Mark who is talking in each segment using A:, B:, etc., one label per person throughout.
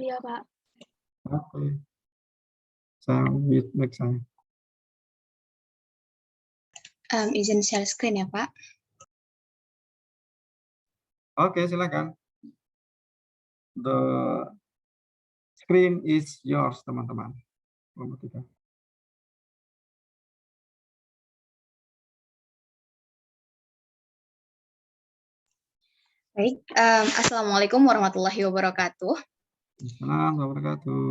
A: Iya, Pak.
B: Oke. Saya mute mic saya.
A: Izin share screen ya, Pak.
B: Oke, silakan. The screen is yours, teman-teman. Kelompok 3.
A: Baik, Assalamualaikum warahmatullahi wabarakatuh.
B: Assalamualaikum warahmatullahi wabarakatuh.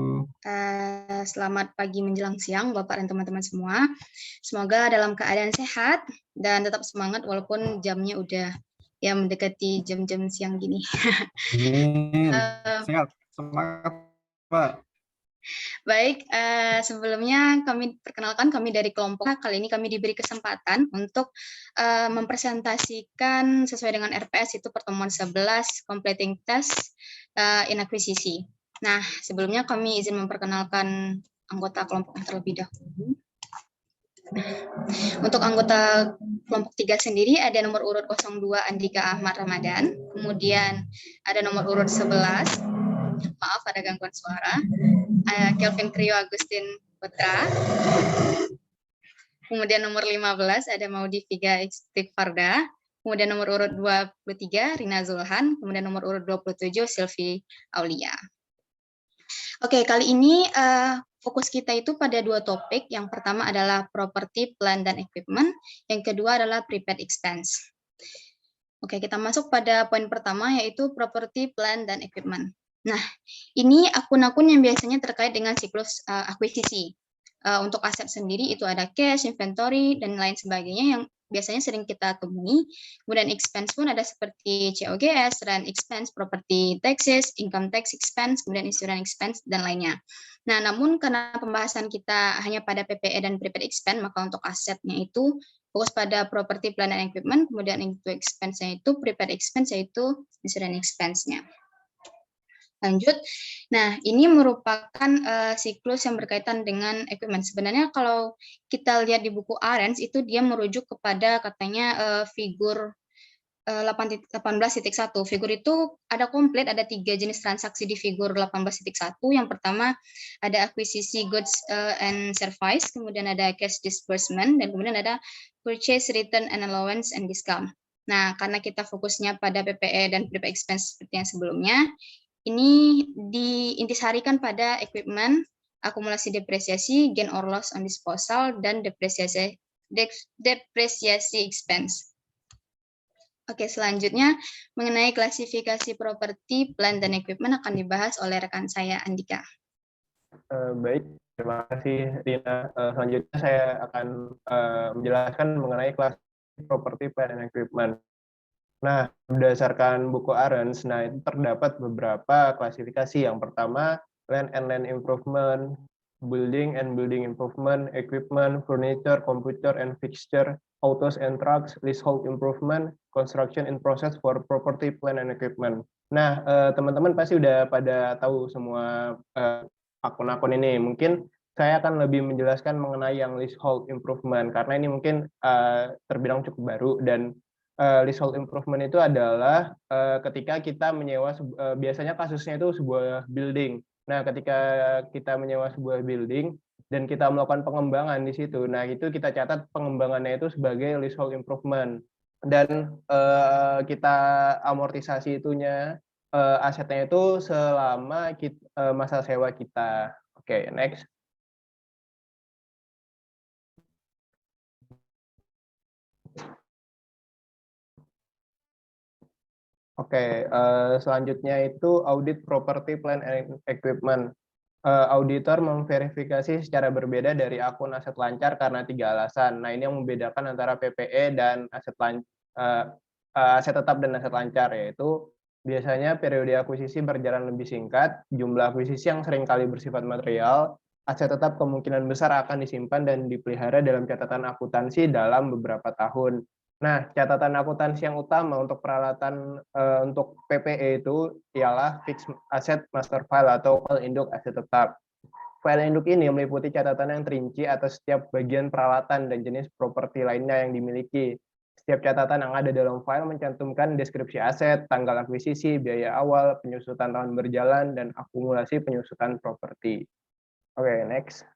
A: Selamat pagi menjelang siang, Bapak dan teman-teman semua. Semoga dalam keadaan sehat dan tetap semangat walaupun jamnya udah ya mendekati jam-jam siang gini.
B: Sehat, semangat, Pak.
A: Baik, sebelumnya kami perkenalkan kami dari kelompok. Kali ini kami diberi kesempatan untuk mempresentasikan sesuai dengan RPS itu pertemuan 11 completing test in akuisisi. Nah, sebelumnya kami izin memperkenalkan anggota kelompok yang terlebih dahulu. Untuk anggota kelompok 3 sendiri ada nomor urut 02 Andika Ahmad Ramadan, kemudian ada nomor urut 11, maaf ada gangguan suara, Kelvin Trio Agustin Putra, kemudian nomor 15 ada Maudi Viga Istighfarda, kemudian nomor urut 23 Rina Zulhan, kemudian nomor urut 27 Silvi Aulia. Oke, kali ini fokus kita itu pada dua topik. Yang pertama adalah property, plan, dan equipment. Yang kedua adalah prepaid expense. Oke, kita masuk pada poin pertama yaitu property, plan, dan equipment. Nah, ini akun-akun yang biasanya terkait dengan siklus akuisisi. Untuk aset sendiri itu ada cash, inventory, dan lain sebagainya yang biasanya sering kita temui. Kemudian expense pun ada seperti COGS, rent expense, property taxes, income tax expense, kemudian insurance expense, dan lainnya. Nah, namun karena pembahasan kita hanya pada PPE dan prepaid expense, maka untuk asetnya itu fokus pada property, plant, and equipment, kemudian into expense-nya itu prepaid expense, yaitu insurance expense-nya. Lanjut, nah ini merupakan siklus yang berkaitan dengan equipment. Sebenarnya kalau kita lihat di buku Arens itu dia merujuk kepada katanya figur 18.1. Figur itu ada komplit, ada 3 jenis transaksi di figur 18.1. Yang pertama ada akuisisi goods and service, kemudian ada cash disbursement, dan kemudian ada purchase, return, and allowance and discount. Nah, karena kita fokusnya pada PPE dan prepaid expense seperti yang sebelumnya, ini diintisarikan pada equipment, akumulasi depresiasi, gain or loss on disposal, dan depresiasi expense. Oke, selanjutnya mengenai klasifikasi properti, plant, dan equipment akan dibahas oleh rekan saya, Andika.
C: Baik, terima kasih Rina. Selanjutnya saya akan menjelaskan mengenai klasifikasi properti, plant, and equipment. Nah, berdasarkan buku Arens, nah itu terdapat beberapa klasifikasi. Yang pertama, land and land improvement, building and building improvement, equipment, furniture, computer and fixture, autos and trucks, leasehold improvement, construction in process for property, plant, and equipment. Nah, teman-teman pasti udah pada tahu semua akun-akun ini. Mungkin saya akan lebih menjelaskan mengenai yang leasehold improvement, karena ini mungkin terbilang cukup baru, dan leasehold improvement itu adalah ketika kita menyewa, biasanya kasusnya itu sebuah building. Nah, ketika kita menyewa sebuah building dan kita melakukan pengembangan di situ, nah itu kita catat pengembangannya itu sebagai leasehold improvement. Dan kita amortisasi itunya, asetnya itu selama masa sewa kita. Oke, next. Oke, selanjutnya itu audit property, plant, and equipment. Auditor memverifikasi secara berbeda dari akun aset lancar karena 3 alasan. Nah, ini yang membedakan antara PPE dan aset tetap dan aset lancar, yaitu biasanya periode akuisisi berjalan lebih singkat, jumlah akuisisi yang seringkali bersifat material, aset tetap kemungkinan besar akan disimpan dan dipelihara dalam catatan akuntansi dalam beberapa tahun. Nah, catatan akuntansi yang utama untuk peralatan untuk PPE itu ialah fixed asset master file atau file induk aset tetap. File induk ini meliputi catatan yang terinci atas setiap bagian peralatan dan jenis properti lainnya yang dimiliki, Setiap catatan yang ada dalam file mencantumkan deskripsi aset, tanggal akuisisi, biaya awal, penyusutan tahun berjalan, dan akumulasi penyusutan properti. Oke, next.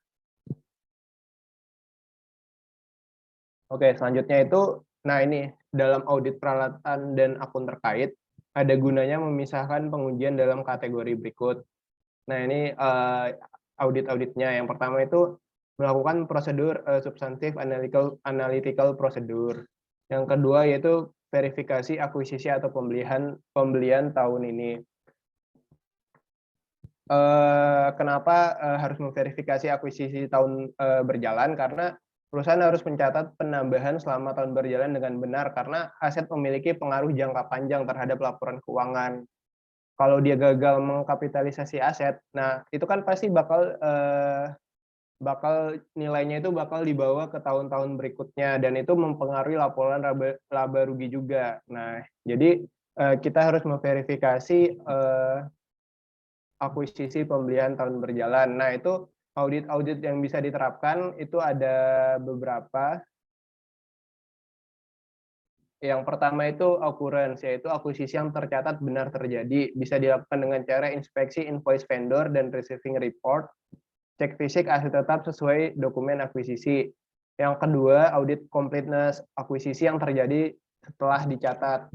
C: Oke, selanjutnya itu, nah ini, dalam audit peralatan dan akun terkait, ada gunanya memisahkan pengujian dalam kategori berikut. Nah, ini audit-auditnya. Yang pertama itu melakukan prosedur substantif analytical procedure. Yang kedua yaitu verifikasi akuisisi atau pembelian tahun ini. Kenapa harus memverifikasi akuisisi tahun berjalan? Karena perusahaan harus mencatat penambahan selama tahun berjalan dengan benar karena aset memiliki pengaruh jangka panjang terhadap laporan keuangan. Kalau dia gagal mengkapitalisasi aset, nah itu kan pasti bakal nilainya itu bakal dibawa ke tahun-tahun berikutnya dan itu mempengaruhi laporan laba rugi juga. Nah, jadi kita harus memverifikasi akuisisi pembelian tahun berjalan. Nah, itu audit-audit yang bisa diterapkan itu ada beberapa. Yang pertama itu occurrence, yaitu akuisisi yang tercatat benar terjadi. Bisa dilakukan dengan cara inspeksi invoice vendor dan receiving report, cek fisik aset tetap sesuai dokumen akuisisi. Yang kedua, audit completeness, akuisisi yang terjadi setelah dicatat.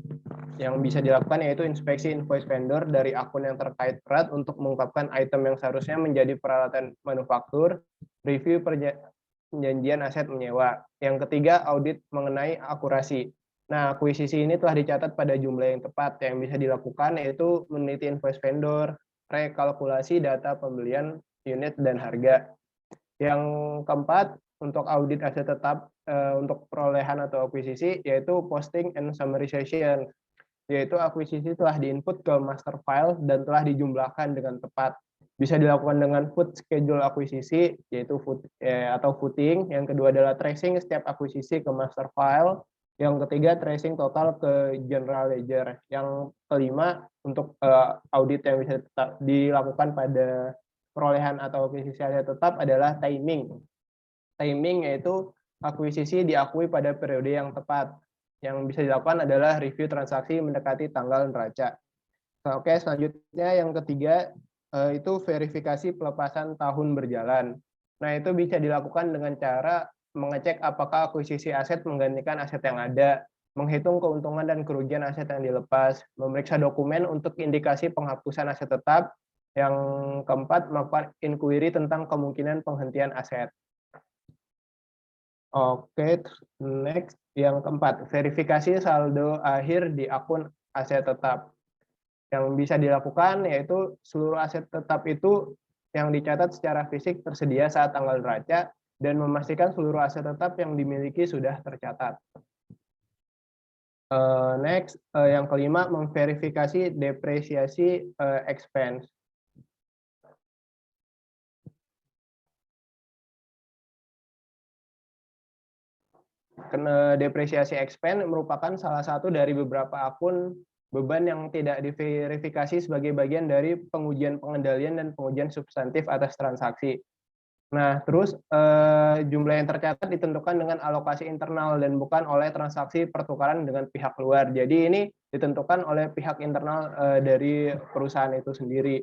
C: Yang bisa dilakukan yaitu inspeksi invoice vendor dari akun yang terkait erat untuk mengungkapkan item yang seharusnya menjadi peralatan manufaktur, review perjanjian aset menyewa. Yang ketiga, audit mengenai akurasi. Nah, akuisisi ini telah dicatat pada jumlah yang tepat. Yang bisa dilakukan yaitu meneliti invoice vendor, rekalkulasi data pembelian unit dan harga. Yang keempat, untuk audit aset tetap untuk perolehan atau akuisisi, yaitu posting and summarization, yaitu akuisisi telah diinput ke master file dan telah dijumlahkan dengan tepat. Bisa dilakukan dengan foot schedule akuisisi, yaitu atau footing. Yang kedua adalah tracing setiap akuisisi ke master file. Yang ketiga, tracing total ke general ledger. Yang kelima, untuk audit yang bisa dilakukan pada perolehan atau akuisisi aset tetap adalah timing. Timing yaitu akuisisi diakui pada periode yang tepat. Yang bisa dilakukan adalah review transaksi mendekati tanggal neraca. Nah, oke, selanjutnya yang ketiga itu verifikasi pelepasan tahun berjalan. Nah, itu bisa dilakukan dengan cara mengecek apakah akuisisi aset menggantikan aset yang ada, menghitung keuntungan dan kerugian aset yang dilepas, memeriksa dokumen untuk indikasi penghapusan aset tetap. Yang keempat, melakukan inquiry tentang kemungkinan penghentian aset. Oke, next. Yang keempat, verifikasi saldo akhir di akun aset tetap. Yang bisa dilakukan yaitu seluruh aset tetap itu yang dicatat secara fisik tersedia saat tanggal neraca dan memastikan seluruh aset tetap yang dimiliki sudah tercatat. Next, yang kelima, memverifikasi depresiasi expense. Depresiasi expense merupakan salah satu dari beberapa akun beban yang tidak diverifikasi sebagai bagian dari pengujian pengendalian dan pengujian substantif atas transaksi. Nah, terus jumlah yang tercatat ditentukan dengan alokasi internal dan bukan oleh transaksi pertukaran dengan pihak luar. Jadi ini ditentukan oleh pihak internal dari perusahaan itu sendiri.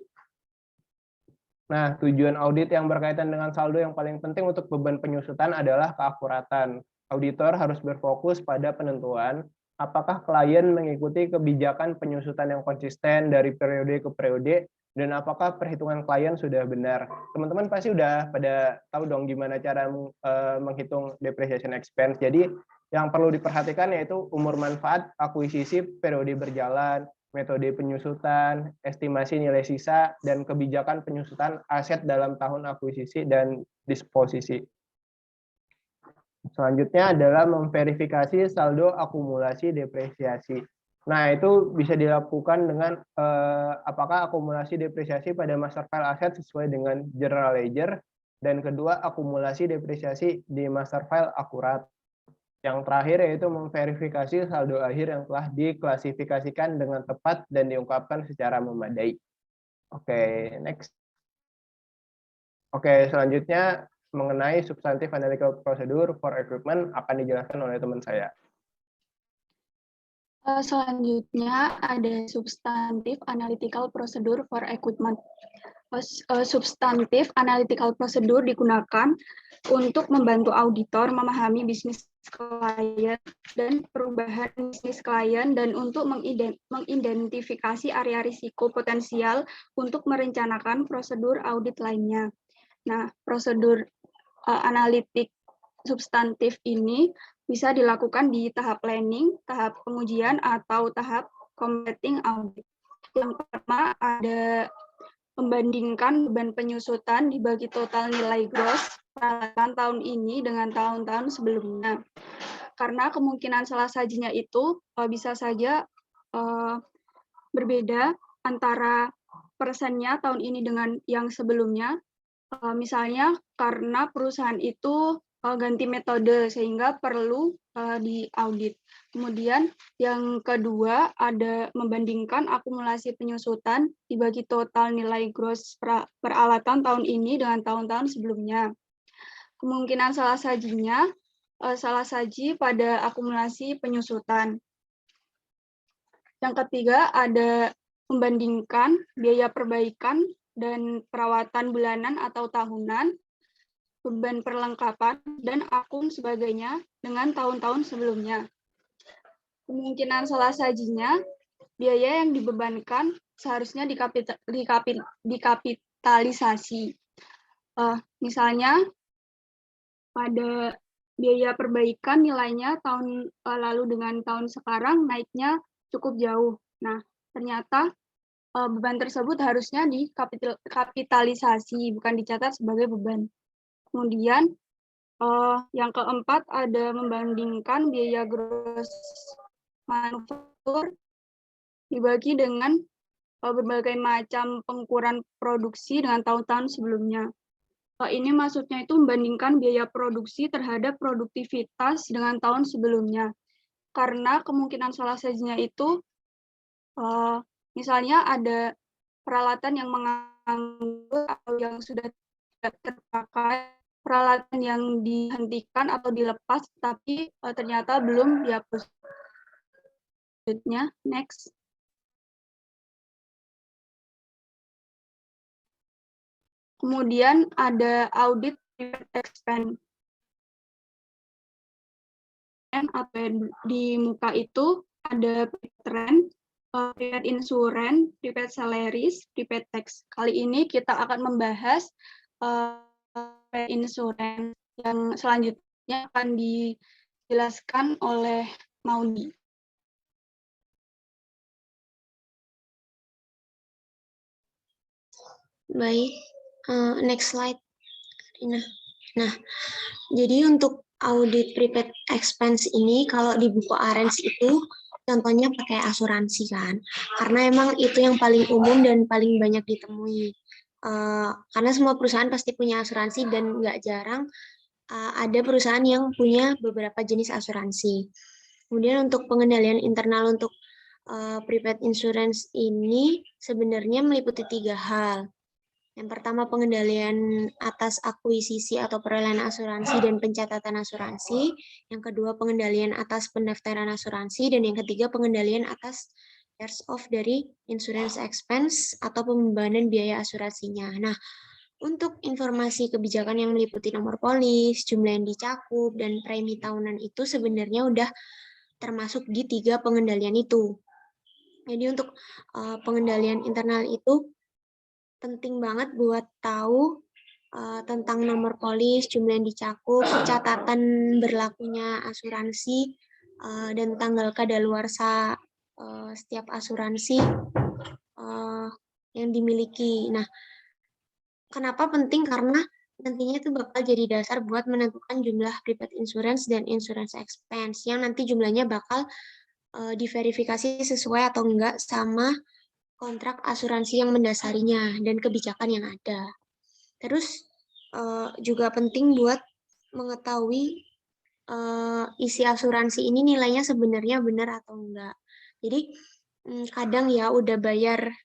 C: Nah, tujuan audit yang berkaitan dengan saldo yang paling penting untuk beban penyusutan adalah keakuratan. Auditor harus berfokus pada penentuan apakah klien mengikuti kebijakan penyusutan yang konsisten dari periode ke periode dan apakah perhitungan klien sudah benar. Teman-teman pasti udah pada tahu dong gimana cara menghitung depreciation expense. Jadi yang perlu diperhatikan yaitu umur manfaat, akuisisi, periode berjalan, metode penyusutan, estimasi nilai sisa, dan kebijakan penyusutan aset dalam tahun akuisisi dan disposisi. Selanjutnya adalah memverifikasi saldo akumulasi depresiasi. Nah, itu bisa dilakukan dengan apakah akumulasi depresiasi pada master file aset sesuai dengan general ledger, dan kedua, akumulasi depresiasi di master file akurat. Yang terakhir yaitu memverifikasi saldo akhir yang telah diklasifikasikan dengan tepat dan diungkapkan secara memadai. Oke, next. Oke, selanjutnya mengenai substantif analytical procedure for equipment akan dijelaskan oleh teman saya.
D: Selanjutnya ada substantif analytical procedure for equipment. Substantif analytical procedure digunakan untuk membantu auditor memahami bisnis klien dan perubahan bisnis klien dan untuk mengidentifikasi area risiko potensial untuk merencanakan prosedur audit lainnya. Nah, prosedur analitik substantif ini bisa dilakukan di tahap planning, tahap pengujian, atau tahap completing audit. Yang pertama ada membandingkan beban penyusutan dibagi total nilai gross peralatan tahun ini dengan tahun-tahun sebelumnya. Karena kemungkinan salah sajinya itu bisa saja berbeda antara persennya tahun ini dengan yang sebelumnya. Misalnya karena perusahaan itu ganti metode sehingga perlu diaudit. Kemudian yang kedua ada membandingkan akumulasi penyusutan dibagi total nilai gross peralatan tahun ini dengan tahun-tahun sebelumnya. Kemungkinan salah sajinya salah saji pada akumulasi penyusutan. Yang ketiga ada membandingkan biaya perbaikan dan perawatan bulanan atau tahunan, beban perlengkapan, dan akun sebagainya dengan tahun-tahun sebelumnya. Kemungkinan salah sajinya, biaya yang dibebankan seharusnya dikapitalisasi. Misalnya, pada biaya perbaikan nilainya tahun lalu dengan tahun sekarang naiknya cukup jauh. Nah, ternyata beban tersebut harusnya dikapitalisasi, bukan dicatat sebagai beban. Kemudian yang keempat ada membandingkan biaya gross manufaktur dibagi dengan berbagai macam pengukuran produksi dengan tahun-tahun sebelumnya. Ini maksudnya itu membandingkan biaya produksi terhadap produktivitas dengan tahun sebelumnya. Karena kemungkinan salah sajinya itu misalnya ada peralatan yang menganggur atau yang sudah tidak terpakai, peralatan yang dihentikan atau dilepas, tapi ternyata belum dihapus. Selanjutnya, next. Kemudian ada audit expense. Atau di muka itu ada trend, prepaid insurance, prepaid salaries, prepaid tax. Kali ini kita akan membahas insurance yang selanjutnya akan dijelaskan oleh Maudi.
E: Baik, next slide. Nah, jadi untuk audit prepaid expense ini kalau di buku Arens itu contohnya pakai asuransi kan, karena emang itu yang paling umum dan paling banyak ditemui. Karena semua perusahaan pasti punya asuransi dan nggak jarang ada perusahaan yang punya beberapa jenis asuransi. Kemudian untuk pengendalian internal untuk prepaid insurance ini sebenarnya meliputi 3 hal. Yang pertama pengendalian atas akuisisi atau perolehan asuransi dan pencatatan asuransi. Yang kedua pengendalian atas pendaftaran asuransi. Dan yang ketiga pengendalian atas charge off dari insurance expense atau pembebanan biaya asuransinya. Nah, untuk informasi kebijakan yang meliputi nomor polis, jumlah yang dicakup, dan premi tahunan itu sebenarnya udah termasuk di 3 pengendalian itu. Jadi untuk pengendalian internal itu penting banget buat tahu tentang nomor polis, jumlah yang dicakup, catatan berlakunya asuransi, dan tanggal kadaluarsa setiap asuransi yang dimiliki. Nah, kenapa penting? Karena nantinya itu bakal jadi dasar buat menentukan jumlah prepaid insurance dan insurance expense yang nanti jumlahnya bakal diverifikasi sesuai atau enggak sama kontrak asuransi yang mendasarinya dan kebijakan yang ada. Terus juga penting buat mengetahui isi asuransi ini nilainya sebenarnya benar atau enggak. Jadi kadang ya udah bayar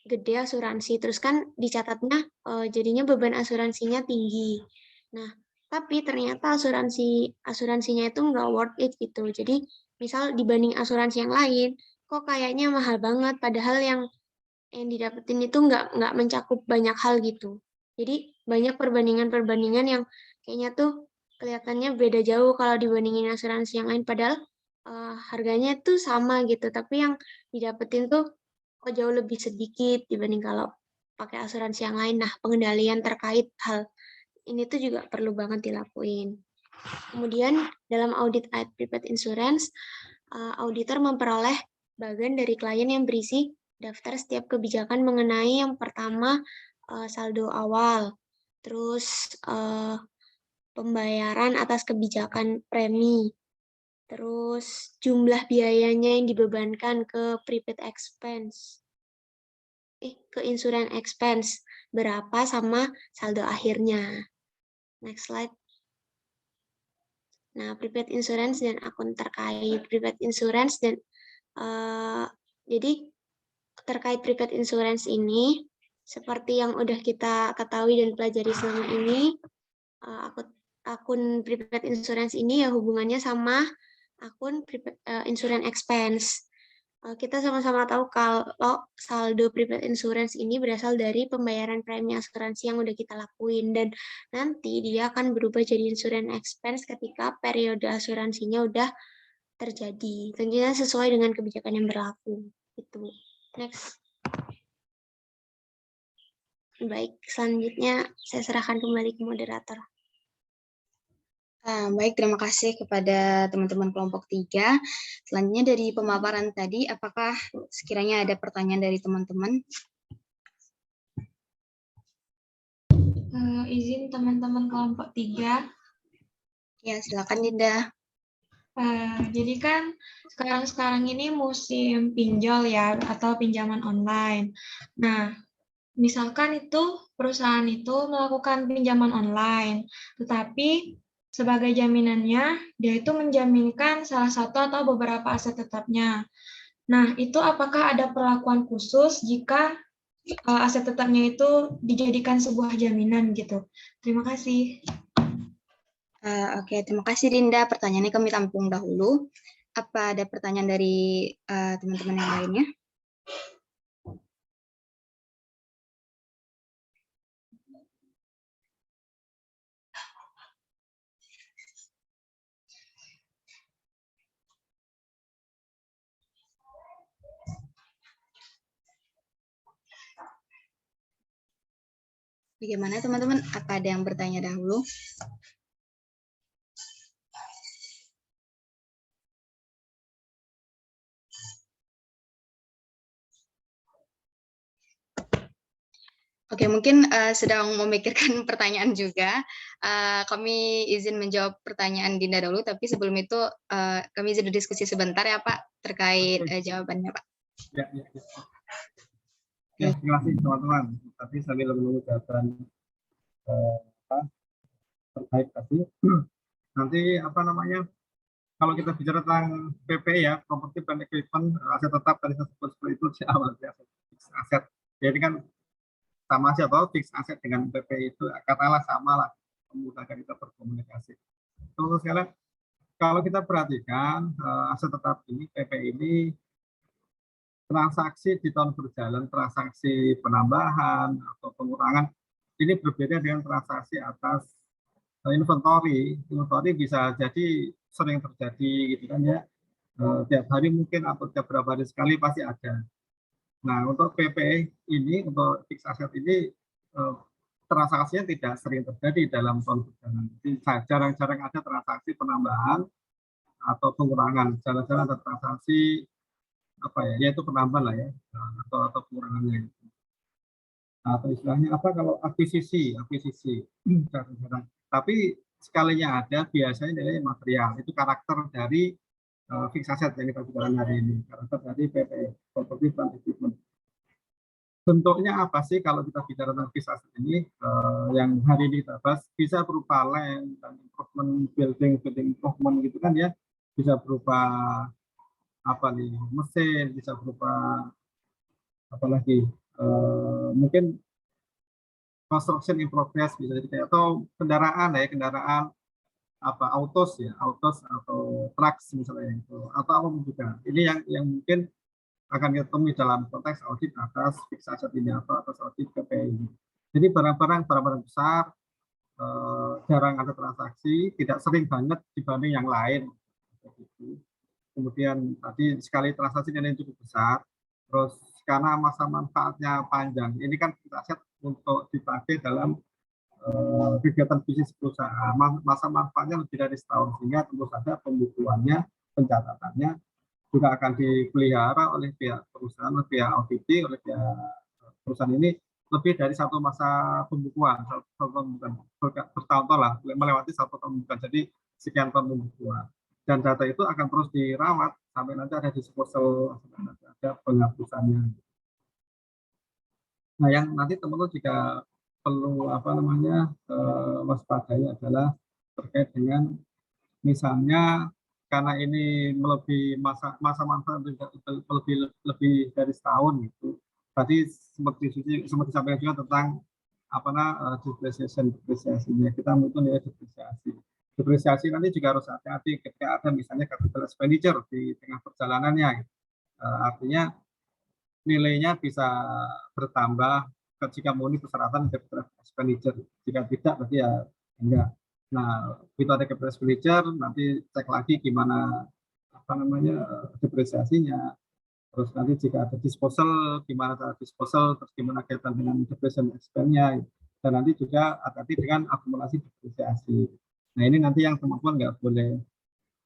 E: gede asuransi, terus kan dicatatnya jadinya beban asuransinya tinggi. Nah, tapi ternyata asuransinya itu nggak worth it gitu. Jadi misal dibanding asuransi yang lain, kok kayaknya mahal banget, padahal yang didapetin itu nggak mencakup banyak hal gitu. Jadi banyak perbandingan-perbandingan yang kayaknya tuh kelihatannya beda jauh kalau dibandingin asuransi yang lain, padahal harganya tuh sama gitu, tapi yang didapetin tuh kok jauh lebih sedikit dibanding kalau pakai asuransi yang lain. Nah, pengendalian terkait hal ini tuh juga perlu banget dilakuin. Kemudian dalam audit prepaid insurance, auditor memperoleh bagian dari klien yang berisi daftar setiap kebijakan mengenai yang pertama saldo awal, terus pembayaran atas kebijakan premi, terus jumlah biayanya yang dibebankan ke prepaid expense, ke insurance expense, berapa sama saldo akhirnya. Next slide. Nah, prepaid insurance dan akun terkait. Prepaid insurance dan jadi terkait prepaid insurance ini, seperti yang udah kita ketahui dan pelajari selama ini, akun prepaid insurance ini ya hubungannya sama akun insurance expense. Kita sama-sama tahu kalau saldo prepaid insurance ini berasal dari pembayaran premi asuransi yang udah kita lakuin, dan nanti dia akan berubah jadi insurance expense ketika periode asuransinya udah terjadi. Tentunya sesuai dengan kebijakan yang berlaku. Itu. Next. Baik, selanjutnya saya serahkan kembali ke moderator.
A: Baik, terima kasih kepada teman-teman kelompok 3. Selanjutnya dari pemaparan tadi, apakah sekiranya ada pertanyaan dari teman-teman?
F: Izin teman-teman kelompok 3.
A: Ya, silakan Dinda.
F: Jadi kan sekarang ini musim pinjol ya, atau pinjaman online. Nah, misalkan itu perusahaan itu melakukan pinjaman online, tetapi sebagai jaminannya, dia itu menjaminkan salah satu atau beberapa aset tetapnya. Nah, itu apakah ada perlakuan khusus jika aset tetapnya itu dijadikan sebuah jaminan gitu? Terima kasih.
A: Oke, terima kasih Dinda. Pertanyaannya kami tampung dahulu. Apa ada pertanyaan dari teman-teman yang lainnya? Bagaimana teman-teman? Apa ada yang bertanya dahulu? Oke, mungkin sedang memikirkan pertanyaan juga. Kami izin menjawab pertanyaan Dinda dahulu, tapi sebelum itu kami izin diskusi sebentar ya Pak, terkait jawabannya Pak.
B: Ya. Ya, terima kasih teman-teman. Tapi sambil menunggu jawaban terkait tadi, nanti kalau kita bicara tentang PPE ya, property plant equipment, aset tetap tadi saya sebut seperti itu di awal ya, aset. Jadi kan sama aja atau fixed aset dengan PPE itu katakanlah sama lah, memudahkan kita berkomunikasi. Terus sekarang kalau kita perhatikan aset tetap ini, PPE ini transaksi di tahun berjalan, transaksi penambahan atau pengurangan ini berbeda dengan transaksi atas inventory. Inventory bisa jadi sering terjadi gitu kan ya, tiap hari mungkin atau tiap berapa hari sekali pasti ada. Nah, untuk PPE ini, untuk fixed asset ini transaksinya tidak sering terjadi dalam tahun berjalan. Jarang-jarang ada transaksi penambahan atau pengurangan. Jarang-jarang ada transaksi yaitu penambahan lah ya, atau pengurangannya. Atau istilahnya kalau akuisisi. Jarang-jarang. Tapi sekalinya ada, biasanya nilai material. Itu karakter dari fixed asset yang kita bicarakan hari ini. Karakter dari PPE, property plant equipment. Bentuknya apa sih kalau kita bicara tentang fixed asset ini? Yang hari ini kita bahas bisa berupa land dan improvement, building improvement gitu kan ya. Bisa berupa mesin, bisa berupa mungkin construction in progress bisa jadi, atau kendaraan autos ya, autos atau trucks misalnya itu, atau apa juga. Ini yang mungkin akan kita temui dalam konteks audit atas fixed asset ini atau atas audit KPI. Jadi barang-barang besar jarang ada transaksi, tidak sering banget dibanding yang lain. Kemudian tadi sekali transaksi yang cukup besar, terus karena masa manfaatnya panjang, ini kan aset untuk dipakai dalam kegiatan bisnis perusahaan, masa manfaatnya lebih dari setahun, sehingga tentu saja pembukuannya, pencatatannya juga akan dipelihara oleh pihak perusahaan, oleh pihak audit, oleh pihak perusahaan ini lebih dari satu masa pembukuan, bertahun-tahun lah, melewati satu tahun pembukuan, jadi sekian tahun pembukuan. Dan data itu akan terus dirawat sampai nanti ada disposal, ada penghapusannya. Nah, yang nanti teman-teman juga perlu waspadai adalah terkait dengan misalnya karena ini melebihi masa manfaat lebih dari setahun gitu. Tadi sempat disampaikan juga tentang depresiasinya. Kita butuh nilai depresiasi. Depresiasi nanti juga harus hati-hati ketika ada misalnya capital expenditure di tengah perjalanannya. Artinya nilainya bisa bertambah jika memenuhi persyaratan capital expenditure. Jika tidak, berarti ya enggak. Nah, itu ada capital expenditure, nanti cek lagi gimana depresiasinya. Terus nanti jika ada disposal, gimana cara disposal, terus gimana kaitan dengan depreciation expense-nya. Dan nanti juga hati-hati dengan akumulasi depresiasi. Nah, ini nanti yang teman-teman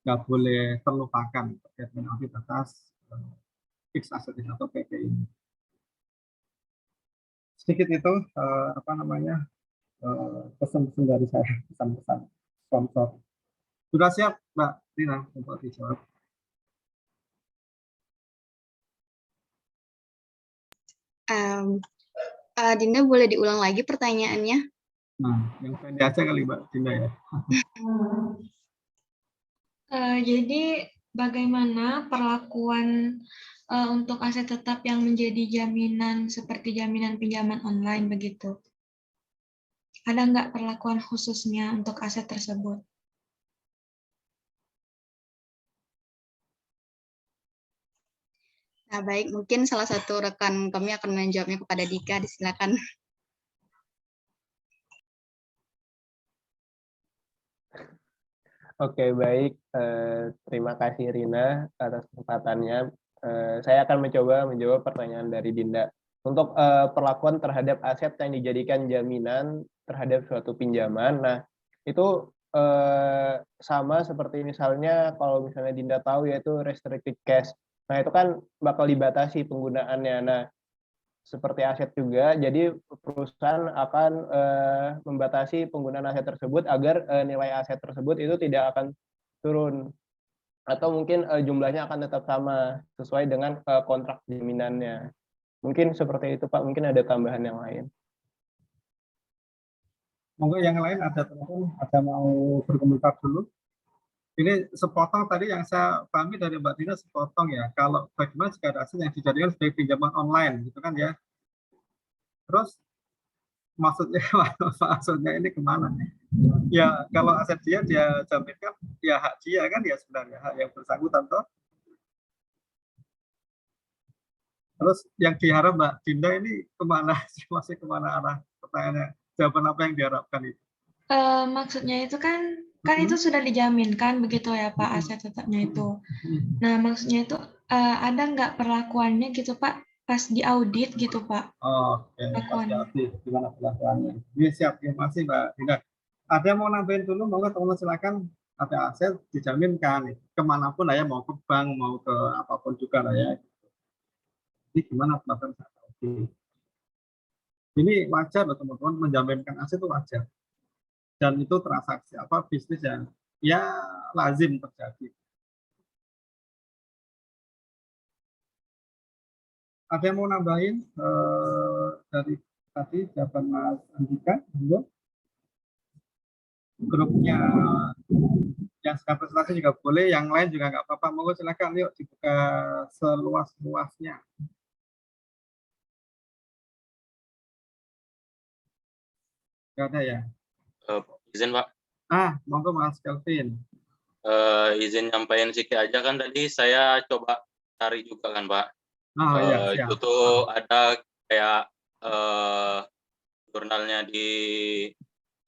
B: nggak boleh terlupakan terkait dengan audit atas fixed asset atau PPI ini. Sedikit itu pesan-pesan dari saya, pesan-pesan sponsor. Sudah siap Mbak Rina untuk dijawab?
A: Dinda boleh diulang lagi pertanyaannya?
B: Nah, yang pendek aja kali Mbak Dinda ya.
F: Jadi bagaimana perlakuan untuk aset tetap yang menjadi jaminan seperti jaminan pinjaman online begitu? Ada nggak perlakuan khususnya untuk aset tersebut?
A: Nah, baik, mungkin salah satu rekan kami akan menjawabnya kepada Dika, disilakan.
C: Oke, baik. Terima kasih Rina atas kesempatannya. Saya akan mencoba menjawab pertanyaan dari Dinda. Untuk perlakuan terhadap aset yang dijadikan jaminan terhadap suatu pinjaman, nah itu sama seperti misalnya kalau misalnya Dinda tahu yaitu restricted cash. Nah itu kan bakal dibatasi penggunaannya. Nah seperti aset juga, jadi perusahaan akan membatasi penggunaan aset tersebut agar nilai aset tersebut itu tidak akan turun atau mungkin jumlahnya akan tetap sama sesuai dengan kontrak jaminannya. Mungkin seperti itu Pak, mungkin ada tambahan yang lain.
B: Monggo yang lain ada teman-teman ada mau berkomentar dulu. Ini sepotong tadi yang saya pahami dari Mbak Dina sepotong ya. Kalau bagaimana jika ada aset yang dijadikan sebagai pinjaman online gitu kan ya. Terus maksudnya ini kemana? Ya kalau aset dia jaminkan ya hak dia kan ya sebenarnya hak yang bersangkutan toh. Terus yang diharap Mbak Dinda ini kemana? Masih kemana arah pertanyaannya? Jawaban apa yang diharapkan itu?
F: Maksudnya itu kan itu sudah dijaminkan begitu ya Pak aset tetapnya itu. Nah maksudnya itu ada nggak perlakuannya gitu Pak pas di audit gitu Pak?
B: Oke, pas di audit gimana perlakuannya? Ini siap ya masih Mbak Dinda. Ada yang mau nambahin dulu? Monggo teman-teman silakan. Ada aset dijaminkan kemanapun lah ya, mau ke bank mau ke apapun juga lah ya. Ini gimana pelaksanaan saat audit? Ini wajar loh teman-teman, menjaminkan aset itu wajar. Dan itu transaksi bisnis yang ya lazim terjadi. Ada yang mau nambahin dari tadi jawaban Mas Andika? Grupnya yang sedang presentasi juga boleh, yang lain juga nggak apa-apa. Monggo silakan, yuk dibuka seluas-luasnya. Nggak ada ya?
G: Izin Pak.
B: Monggo Mas Kelvin.
G: Izin nyampaikan sedikit aja, kan tadi saya coba cari juga kan Pak.
B: Iya, siap.
G: Itu tuh ada kayak jurnalnya di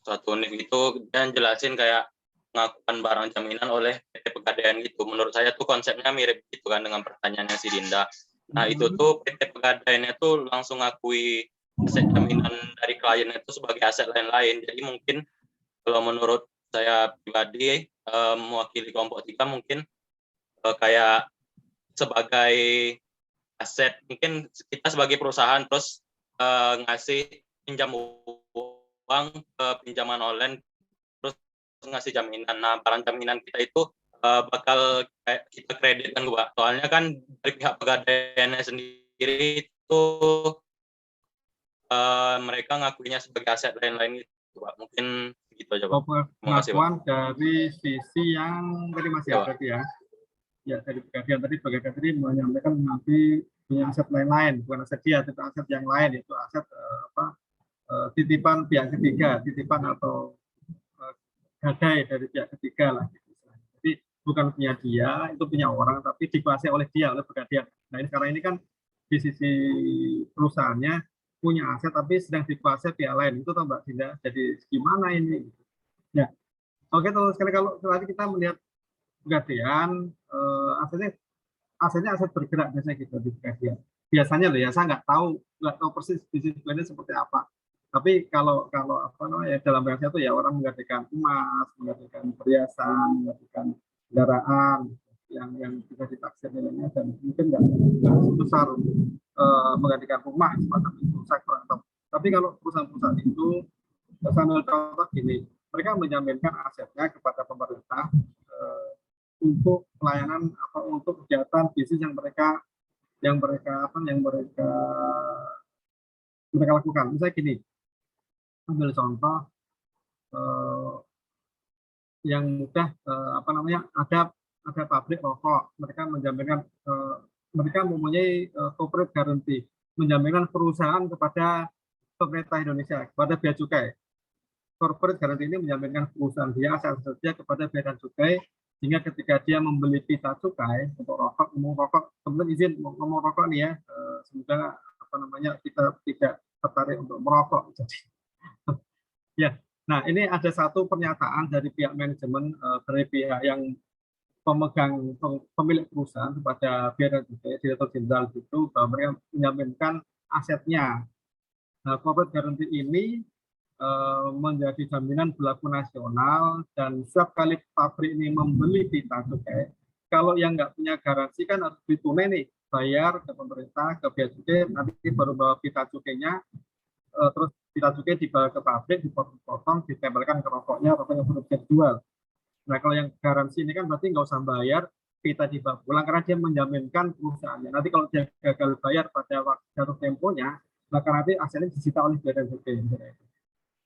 G: suatu univ itu, dan jelasin kayak pengakuan barang jaminan oleh PT Pegadaian gitu. Menurut saya tuh konsepnya mirip gitu kan dengan pertanyaannya si Dinda. Nah itu tuh PT Pegadaiannya tuh langsung ngakui aset jaminan dari kliennya itu sebagai aset lain-lain. Jadi mungkin kalau menurut saya pribadi, mewakili kelompok 3 mungkin kayak sebagai aset, mungkin kita sebagai perusahaan terus ngasih pinjam uang ke pinjaman online, terus ngasih jaminan. Nah, barang jaminan kita itu bakal kita kredit kan Pak. Soalnya kan dari pihak Pegadaiannya sendiri itu mereka ngakuinya sebagai aset lain-lain gitu Pak. Mungkin gitu aja Pak. Terima kasih Pak.
B: Pengakuan dari sisi yang tadi Mas ya, berarti ya. Ya, dari Pegadaian tadi menyampaikan nanti punya aset lain-lain, bukan aset dia, tapi aset yang lain, itu aset titipan pihak ketiga, titipan atau gadai dari pihak ketiga lah. Jadi bukan punya dia, itu punya orang, tapi dikuasai oleh dia, oleh Pegadaian. Nah ini sekarang ini kan di sisi perusahaannya punya aset, tapi sedang dikuasai pihak lain. Itu tahu Mbak Dinda, jadi gimana ini? Ya, oke, terus sekali kalau tadi kita melihat Pegadaian, asetnya aset bergerak biasanya gitu di Pegadaian. Biasanya loh ya, saya nggak tahu persis bisnis plannya seperti apa. Tapi kalau apa namanya dalam bahasa itu ya orang menggadaikan emas, menggadaikan perhiasan, menggadaikan kendaraan yang bisa ditaksir nilainya, dan mungkin nggak sebesar menggadaikan rumah semacam itu, saya kurang tahu. Tapi kalau perusahaan-perusahaan itu, sambil contoh gini, mereka menjaminkan asetnya kepada pemerintah untuk pelayanan atau untuk kegiatan bisnis yang mereka lakukan. Misalnya gini, ambil contoh yang mudah, ada pabrik rokok, mereka menjaminkan, mereka mempunyai corporate guarantee, menjaminkan perusahaan kepada pemerintah Indonesia, kepada bea cukai. Corporate guarantee ini menjaminkan perusahaan dia, aset-asetnya kepada bea dan cukai, sehingga ketika dia membeli pita cukai untuk rokok, teman-teman izin ngomong rokok nih ya, semoga kita tidak tertarik untuk merokok. Jadi, ya, nah ini ada satu pernyataan dari pihak manajemen, dari pihak yang pemilik perusahaan kepada bea dan cukai, direktur jenderal itu, bahwa mereka menjaminkan asetnya. Nah, corporate guarantee ini menjadi jaminan berlaku nasional, dan setiap kali pabrik ini membeli pita cukai, kalau yang nggak punya garansi kan harus ditunai nih, bayar ke pemerintah, ke bea cukai, nanti baru bawa pita cukainya, terus pita cukai dibawa ke pabrik, dipotong-potong, ditempelkan ke rokoknya baru bisa dijual. Nah kalau yang garansi ini kan berarti nggak usah bayar, pita dibawa pulang karena dia menjaminkan perusahaannya. Nanti kalau dia gagal bayar pada waktu jatuh temponya, maka nanti asetnya disita oleh bea dan cukai.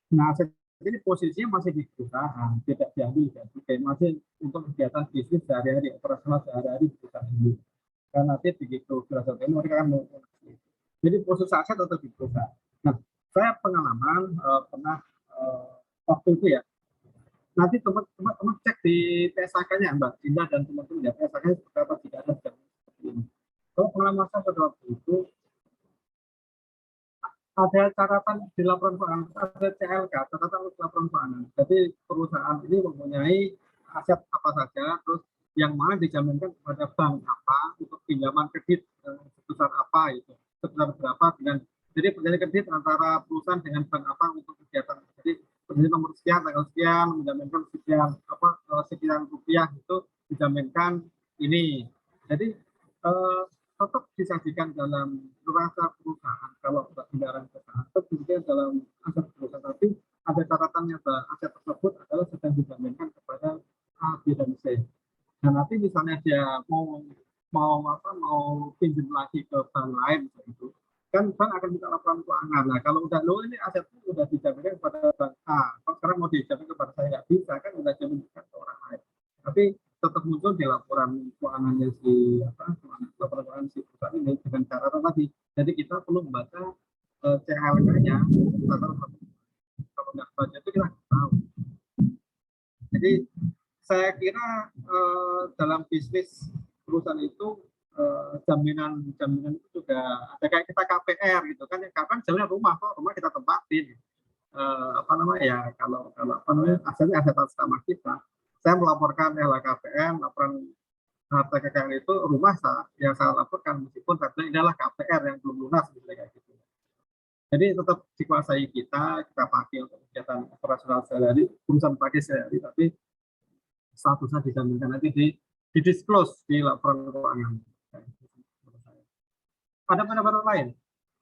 B: Nah, aset ini posisinya masih di perusahaan, tidak diambil bea cukai, masih untuk kegiatan bisnis sehari-hari, operasional sehari-hari di perusahaan ini. Karena nanti begitu berasal ini mereka akan mengoperasi. Jadi posisi aset atau di perusahaan. Nah, saya pengalaman pernah waktu itu ya. Nanti teman-teman cek di PSAK-nya Mbak Dinda dan teman-teman ya, PSAK-nya seperti apa, tidak ada seperti ini. Kalau pengalaman saya pada waktu itu, ada catatan di laporan keuangan, ada CLK, catatan laporan keuangan. Jadi perusahaan ini mempunyai aset apa saja, terus yang mana dijaminkan kepada bank apa untuk pinjaman kredit sebesar apa itu, sebesar berapa dengan, jadi perjanjian kredit antara perusahaan dengan bank apa untuk kegiatan. Jadi perjanjian nomor sekian, tanggal sekian, menjaminkan sekian rupiah itu dijaminkan ini. Jadi tetap disajikan dalam neraca perusahaan, kalau kendaraan perusahaan tetap disajikan dalam aset perusahaan, tapi ada catatannya bahwa aset tersebut adalah sedang dijaminkan kepada A, B, dan C. Nah nanti misalnya dia mau pinjam lagi ke bank lain itu, kan bank akan minta laporan keuangan. Nah kalau udah ini asetnya udah dijaminkan kepada bank A, kalau sekarang mau dijamin kepada saya nggak bisa, kan udah jaminkan ke orang lain. Tapi tetap muncul di laporan keuangannya laporan keuangan si perusahaan ini dengan catatan tadi. Jadi kita perlu membaca CLK-nya, kalau nggak baca itu kita tahu Jadi saya kira dalam bisnis perusahaan itu jaminan itu juga ada kayak kita KPR gitu kan, ya kapan jaminan rumah kok, rumah kita tempatin. Apa namanya ya, kalau apa namanya asetnya aset atas nama kita, saya melaporkan LHKPN, laporan harta kekayaan itu rumah yang saya laporkan meskipun ini adalah KPR yang belum lunas kayak gitu. Jadi tetap dikuasai kita pakai untuk kegiatan operasional sehari-hari, perusahaan pakai sehari, tapi statusnya dijaminkan nanti di disclose di laporan keuangan. Ada pendapat lain?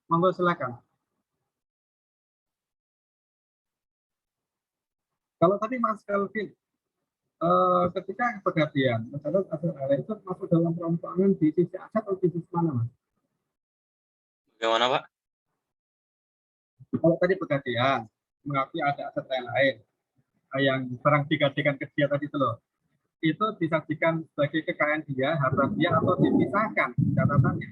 B: Monggo silakan. Kalau tadi Mas Kelvin, ketika pegadaian, misalnya aset itu masuk dalam laporan keuangan di sisi aset atau di sisi mana, Mas?
G: Bagaimana, Pak?
B: Kalau tadi pegadaian, mengakui ada aset lain yang barang digadaikan ke dia tadi itu loh, itu disajikan sebagai kekayaan dia, harta dia, atau dipisahkan catatannya?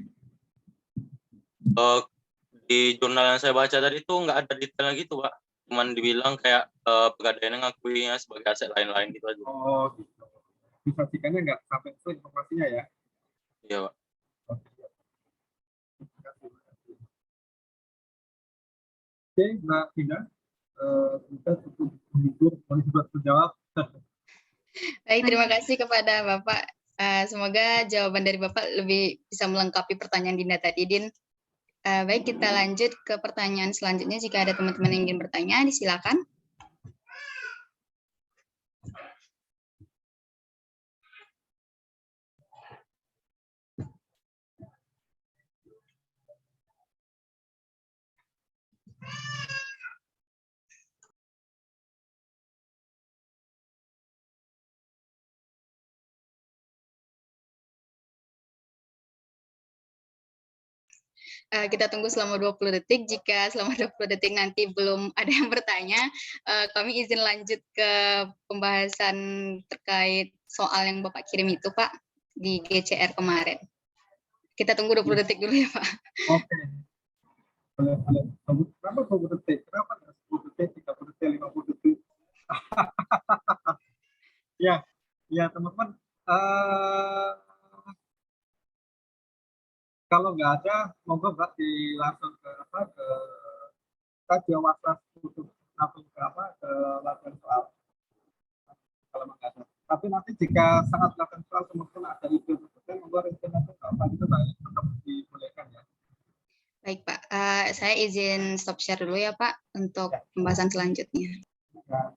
G: Di jurnal yang saya baca tadi itu nggak ada detailnya gitu, Pak. Cuman dibilang kayak pegadaiannya ngakuinya sebagai aset lain-lain gitu aja.
B: Oh, gitu. Disajikannya nggak sampai itu informasinya ya?
G: Iya, Pak.
B: Oke, Mbak Tina, kita cukup menghibur, menjawab.
A: Baik, terima kasih kepada Bapak. Semoga jawaban dari Bapak lebih bisa melengkapi pertanyaan Dinda tadi, Din. Baik, kita lanjut ke pertanyaan selanjutnya. Jika ada teman-teman yang ingin bertanya, disilakan. Kita tunggu selama 20 detik. Jika selama 20 detik nanti belum ada yang bertanya, kami izin lanjut ke pembahasan terkait soal yang Bapak kirim itu, Pak, di GCR kemarin. Kita tunggu 20 detik dulu ya, Pak.
B: Oke. Kenapa 20 detik? Kenapa 10 detik, 30 detik, 50 detik? Ya teman-teman. Kalau nggak ada, monggo Mbak langsung ke waswas untuk langsung ke latihan soal. Kalau nggak ada. Tapi nanti jika sangat latihan soal, teman-teman ada ide seperti monggo rencanakan apa itu tetap dibolehkan ya.
A: Baik Pak, saya izin stop share dulu ya Pak untuk pembahasan selanjutnya.
B: Ya.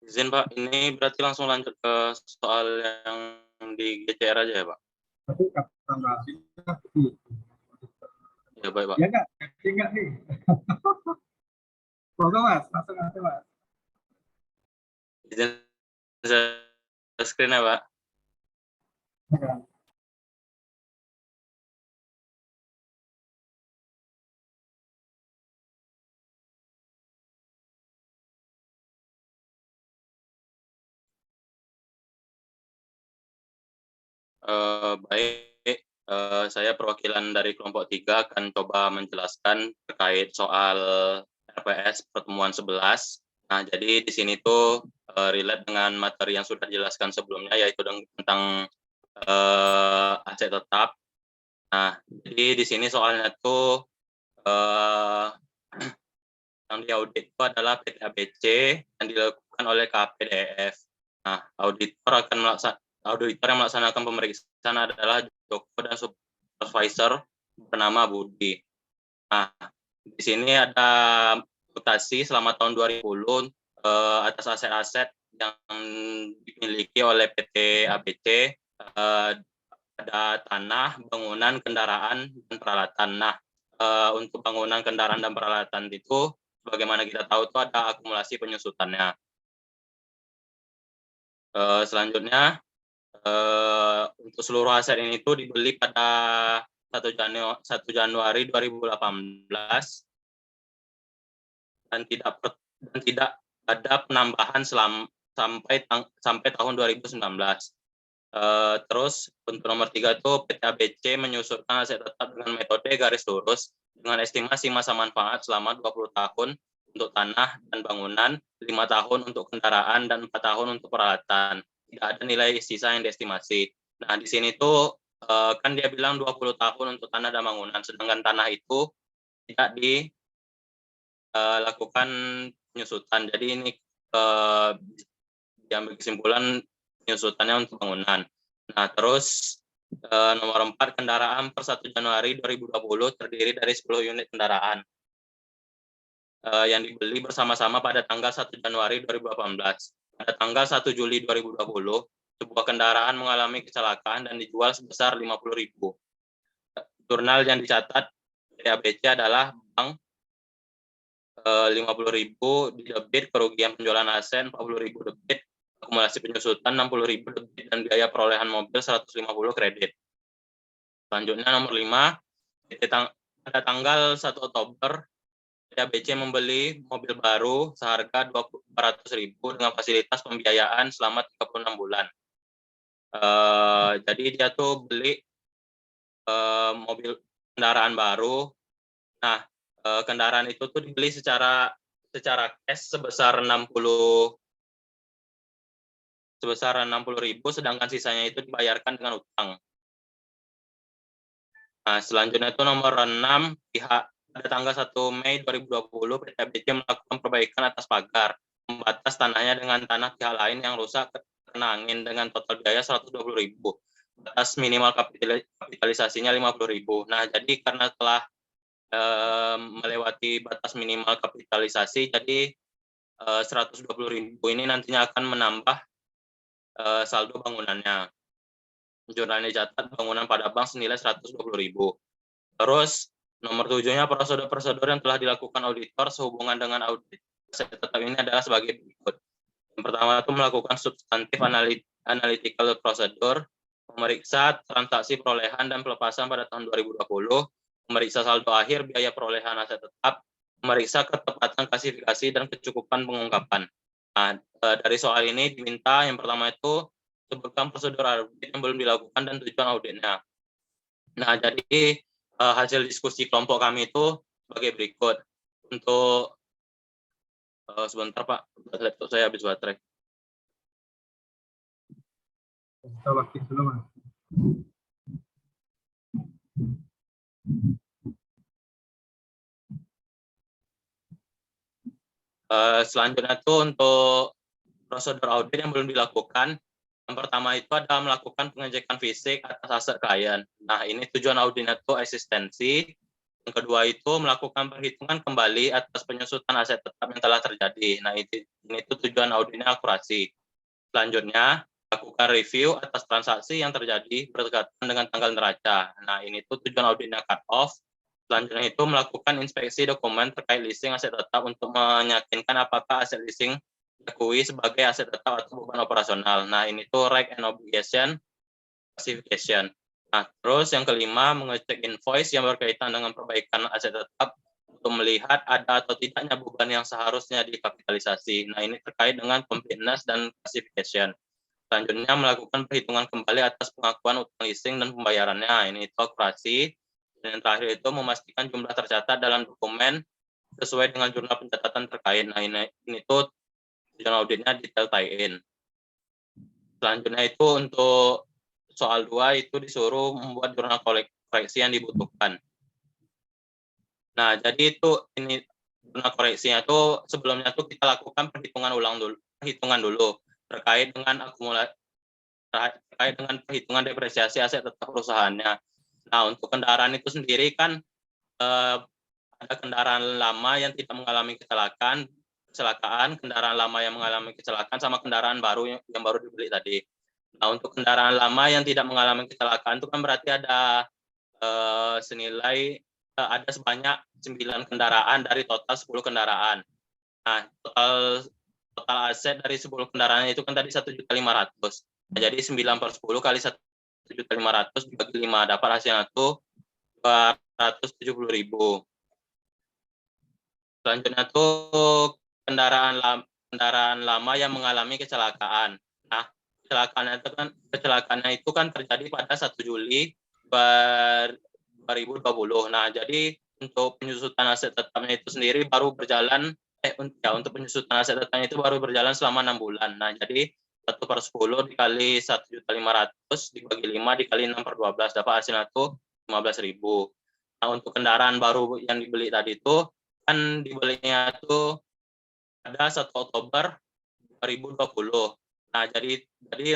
G: Izin Pak, ini berarti langsung lanjut ke soal yang di GCR aja ya Pak?
B: Tapi kata Mbak Sina,
G: ya baik Pak.
B: Ya enggak nih. Monggo Mas, langsung aja Mas.
G: Izin saya screen ya Pak.
B: Ya.
G: Baik, saya perwakilan dari kelompok 3 akan coba menjelaskan terkait soal RPS pertemuan 11. Nah, jadi di sini tuh relate dengan materi yang sudah dijelaskan sebelumnya, yaitu tentang aset tetap. Nah, jadi di sini soalnya tuh yang diaudit itu adalah PT ABC yang dilakukan oleh KPDF. Nah, auditor yang melaksanakan pemeriksaan adalah Joko dan supervisor bernama Budi. Nah, di sini ada mutasi selama tahun 2010 atas aset-aset yang dimiliki oleh PT ABC, ada tanah, bangunan, kendaraan, dan peralatan. Nah, untuk bangunan, kendaraan, dan peralatan itu, bagaimana kita tahu itu ada akumulasi penyusutannya. Selanjutnya, untuk seluruh aset ini itu dibeli pada 1 Januari 2018 dan tidak ada penambahan sampai tahun 2019. Terus untuk nomor 3 itu PT ABC menyusunkan aset tetap dengan metode garis lurus dengan estimasi masa manfaat selama 20 tahun untuk tanah dan bangunan, 5 tahun untuk kendaraan, dan 4 tahun untuk peralatan. Tidak ada nilai sisa yang diestimasi. Nah, di sini tuh kan dia bilang 20 tahun untuk tanah dan bangunan, sedangkan tanah itu tidak dilakukan penyusutan. Jadi ini diambil kesimpulan penyusutannya untuk bangunan. Nah, terus nomor 4, kendaraan per 1 Januari 2020 terdiri dari 10 unit kendaraan yang dibeli bersama-sama pada tanggal 1 Januari 2018. Pada tanggal 1 Juli 2020, sebuah kendaraan mengalami kecelakaan dan dijual sebesar 50.000. Jurnal yang dicatat ABC adalah bank 50.000 di debit, kerugian penjualan aset 40.000 debit, akumulasi penyusutan 60.000 debit, dan biaya perolehan mobil 150 kredit. Selanjutnya nomor 5, pada tanggal 1 Oktober, ABC membeli mobil baru seharga 200.000 dengan fasilitas pembiayaan selama 36 bulan. Jadi dia tuh beli mobil kendaraan baru. Nah, kendaraan itu tuh dibeli secara cash sebesar 60.000, sedangkan sisanya itu dibayarkan dengan utang. Nah, selanjutnya itu nomor 6, pada tanggal 1 Mei 2020, PT ABC melakukan perbaikan atas pagar, membatas tanahnya dengan tanah pihak lain yang rusak kena angin dengan total biaya 120.000. Batas minimal kapitalisasinya 50.000. Nah, jadi karena telah melewati batas minimal kapitalisasi, jadi 120.000 ini nantinya akan menambah saldo bangunannya. Jurnalnya dicatat bangunan pada bank senilai 120.000. Terus nomor 7-nya, prosedur-prosedur yang telah dilakukan auditor sehubungan dengan audit aset tetap ini adalah sebagai berikut. Yang pertama itu melakukan substantif analytical procedure, memeriksa transaksi perolehan dan pelepasan pada tahun 2020, memeriksa saldo akhir biaya perolehan aset tetap, memeriksa ketepatan klasifikasi dan kecukupan pengungkapan. Nah, dari soal ini diminta yang pertama itu sebutkan prosedur audit yang belum dilakukan dan tujuan auditnya. Nah, jadi hasil diskusi kelompok kami itu sebagai berikut. Untuk sebentar Pak, laptop saya habis baterai.
B: Kita waktu dulu, Mas.
G: Selanjutnya itu untuk prosedur audit yang belum dilakukan. Yang pertama itu adalah melakukan pengecekan fisik atas aset klien. Nah, ini tujuan auditnya itu eksistensi. Yang kedua itu melakukan perhitungan kembali atas penyusutan aset tetap yang telah terjadi. Nah, ini itu tujuan auditnya akurasi. Selanjutnya, lakukan review atas transaksi yang terjadi berdekatan dengan tanggal neraca. Nah, ini itu tujuan auditnya cut off. Selanjutnya itu melakukan inspeksi dokumen terkait leasing aset tetap untuk meyakinkan apakah aset leasing diakui sebagai aset tetap atau beban operasional. Nah, ini tuh right and obligation classification. Nah, terus yang kelima, mengecek invoice yang berkaitan dengan perbaikan aset tetap untuk melihat ada atau tidaknya beban yang seharusnya dikapitalisasi. Nah, ini terkait dengan completeness dan classification. Selanjutnya, melakukan perhitungan kembali atas pengakuan utang leasing dan pembayarannya. Ini itu akurasi. Dan yang terakhir itu memastikan jumlah tercatat dalam dokumen sesuai dengan jurnal pencatatan terkait. Nah, ini tuh tujuan auditnya detail tie-in. Selanjutnya itu untuk soal 2 itu disuruh membuat jurnal koreksi yang dibutuhkan. Nah, jadi itu ini jurnal koreksinya itu sebelumnya tuh kita lakukan perhitungan dulu terkait dengan perhitungan depresiasi aset tetap perusahaannya. Nah, untuk kendaraan itu sendiri kan ada kendaraan lama yang tidak mengalami kecelakaan, kendaraan lama yang mengalami kecelakaan, sama kendaraan baru yang baru dibeli tadi. Nah, untuk kendaraan lama yang tidak mengalami kecelakaan itu kan berarti ada senilai ada sebanyak 9 kendaraan dari total 10 kendaraan. Nah, total aset dari 10 kendaraan itu kan tadi 1.500.000. Nah, jadi 9/10 kali 1.500.000 dibagi 5 dapat hasilnya itu 270.000. Selanjutnya tuh kendaraan kendaraan lama yang mengalami kecelakaan. Nah, kecelakaannya itu kan terjadi pada 1 Juli 2020. Nah, jadi untuk penyusutan aset tetapnya itu sendiri baru berjalan untuk penyusutan aset tetapnya itu baru berjalan selama 6 bulan. Nah, jadi 1/10 dikali 1.500.000 dibagi 5 dikali 6/12 dapat hasilnya itu 15.000. Nah, untuk kendaraan baru yang dibeli tadi itu kan dibelinya itu pada 1 Oktober 2020. Nah, jadi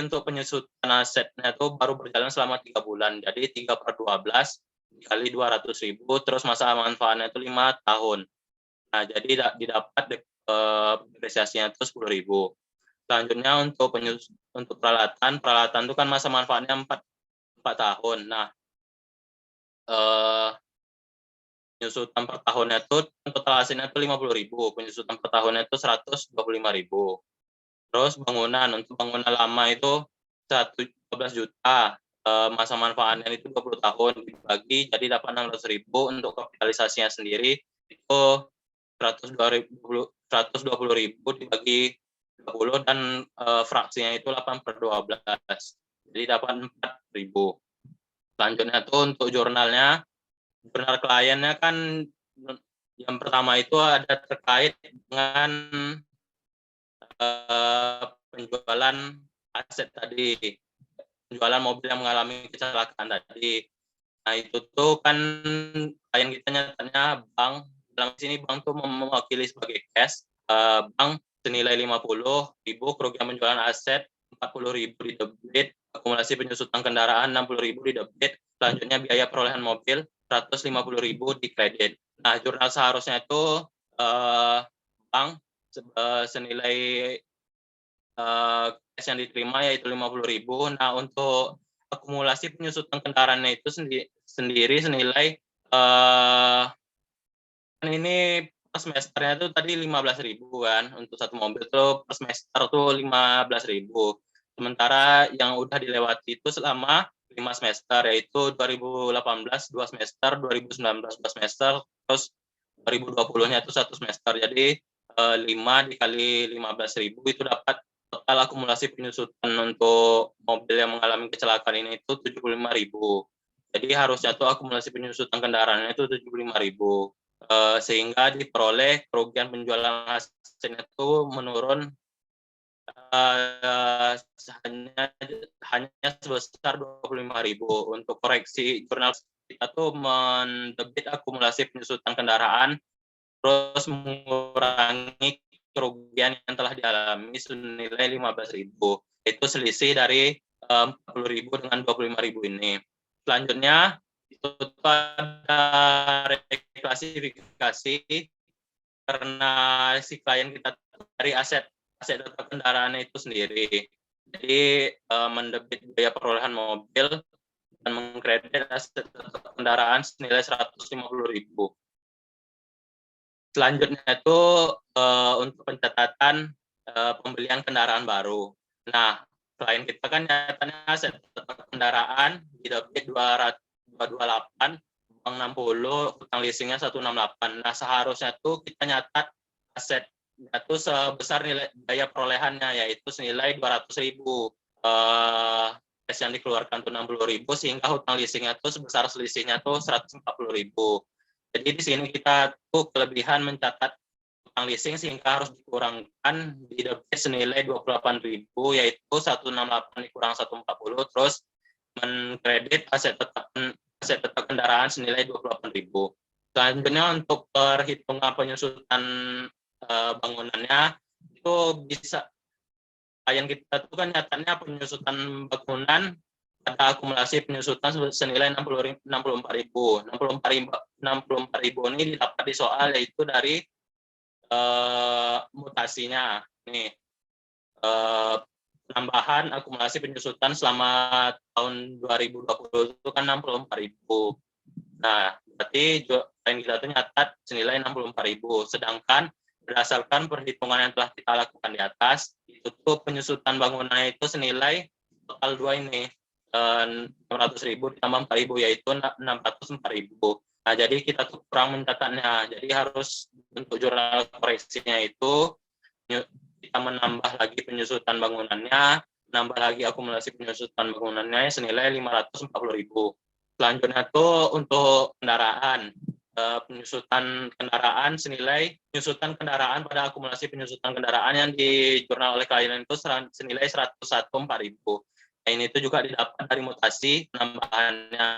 G: untuk penyusutan asetnya itu baru berjalan selama 3 bulan. Jadi 3/12 dikali 200.000 terus masa manfaatnya itu 5 tahun. Nah, jadi didapat depresiasinya itu 10.000. Selanjutnya untuk peralatan itu kan masa manfaatnya 4 tahun. Nah, penyusutan per tahunnya itu total hasilnya itu 50.000, penyusutan per tahunnya itu 125.000. Terus untuk bangunan lama itu 12 juta, masa manfaatnya itu 20 tahun dibagi jadi dapat 600.000. Untuk kapitalisasinya sendiri itu 120.000 dibagi 20 dan fraksinya itu 8/12. Jadi dapat 4.000. Selanjutnya itu untuk jurnal kliennya kan yang pertama itu ada terkait dengan penjualan aset tadi, penjualan mobil yang mengalami kecelakaan tadi. Nah, itu tuh kan klien kita nyatanya bank, dalam sini bank tuh mewakili sebagai cash, bank senilai 50.000, kerugian penjualan aset 40.000 di debit, akumulasi penyusutan kendaraan 60.000 di debit, selanjutnya biaya perolehan mobil 150.000 di kredit. Nah, jurnal seharusnya itu bank senilai cash yang diterima yaitu 50.000. Nah, untuk akumulasi penyusutan kendaraannya itu sendiri senilai ini per semesternya itu tadi 15.000 kan, untuk satu mobil itu per semester tuh 15.000. Sementara yang udah dilewati itu selama 5 semester, yaitu 2018 2 semester, 2019 2 semester, terus 2020-nya itu 1 semester. Jadi 5 dikali 15.000 itu dapat total akumulasi penyusutan untuk mobil yang mengalami kecelakaan ini itu 75.000. Jadi harusnya tuh akumulasi penyusutan kendaraannya itu 75.000. Sehingga diperoleh kerugian penjualan hasilnya itu menurun hanya sebesar 25.000. Untuk koreksi jurnal kita tuh mendebit akumulasi penyusutan kendaraan terus mengurangi kerugian yang telah dialami senilai 15.000. Itu selisih dari 40.000 dengan 25.000 ini. Selanjutnya itu ada reklasifikasi karena si klien kita dari aset tetap kendaraan itu sendiri. Jadi mendebit biaya perolehan mobil dan mengkredit aset tetap kendaraan senilai 150.000. Selanjutnya itu untuk pencatatan pembelian kendaraan baru. Nah, klien kita kan nyatanya aset tetap kendaraan di debit 228, bank 60, utang leasingnya 168. Nah, seharusnya tuh kita nyatat aset itu sebesar nilai biaya perolehannya yaitu senilai 200.000. Cash yang dikeluarkan tuh 60.000 sehingga hutang leasingnya tuh sebesar selisihnya tuh 140.000. Jadi di sini kita tuh kelebihan mencatat hutang leasing sehingga harus dikurangkan di debit senilai 28.000 yaitu 168 dikurang 140 terus mengkredit aset tetap kendaraan senilai 28.000. Selanjutnya untuk perhitungan penyusutan bangunannya itu bisa klien kita itu kan nyatanya penyusutan bangunan ada akumulasi penyusutan senilai 64.000. 64.000 ini didapat di soal yaitu dari mutasinya. Nih penambahan akumulasi penyusutan selama tahun 2020 itu kan 64.000. Nah, berarti klien kita itu nyatat senilai 64.000. Sedangkan berdasarkan perhitungan yang telah kita lakukan di atas, itu tuh penyusutan bangunannya itu senilai total 2 ini. 600.000 ditambah 4.000 yaitu 604.000. Nah, jadi kita tuh kurang mencatatnya. Jadi harus untuk jurnal koreksinya itu kita menambah lagi penyusutan bangunannya, nambah lagi akumulasi penyusutan bangunannya senilai 540.000. Selanjutnya tuh untuk kendaraan, penyusutan kendaraan pada akumulasi penyusutan kendaraan yang di jurnal oleh klien itu senilai 101.400. Nah, ini itu juga didapat dari mutasi penambahannya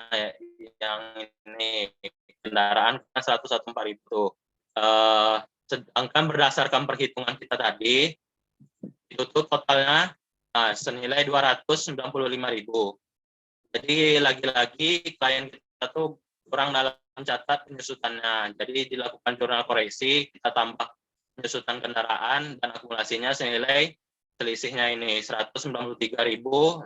G: yang ini kendaraan 101.400. Sedangkan berdasarkan perhitungan kita tadi itu tuh totalnya senilai 295.000. Jadi lagi-lagi klien kita tuh kurang dalam mencatat penyusutannya. Jadi dilakukan jurnal koreksi, kita tambah penyusutan kendaraan dan akumulasinya senilai selisihnya ini 193.600.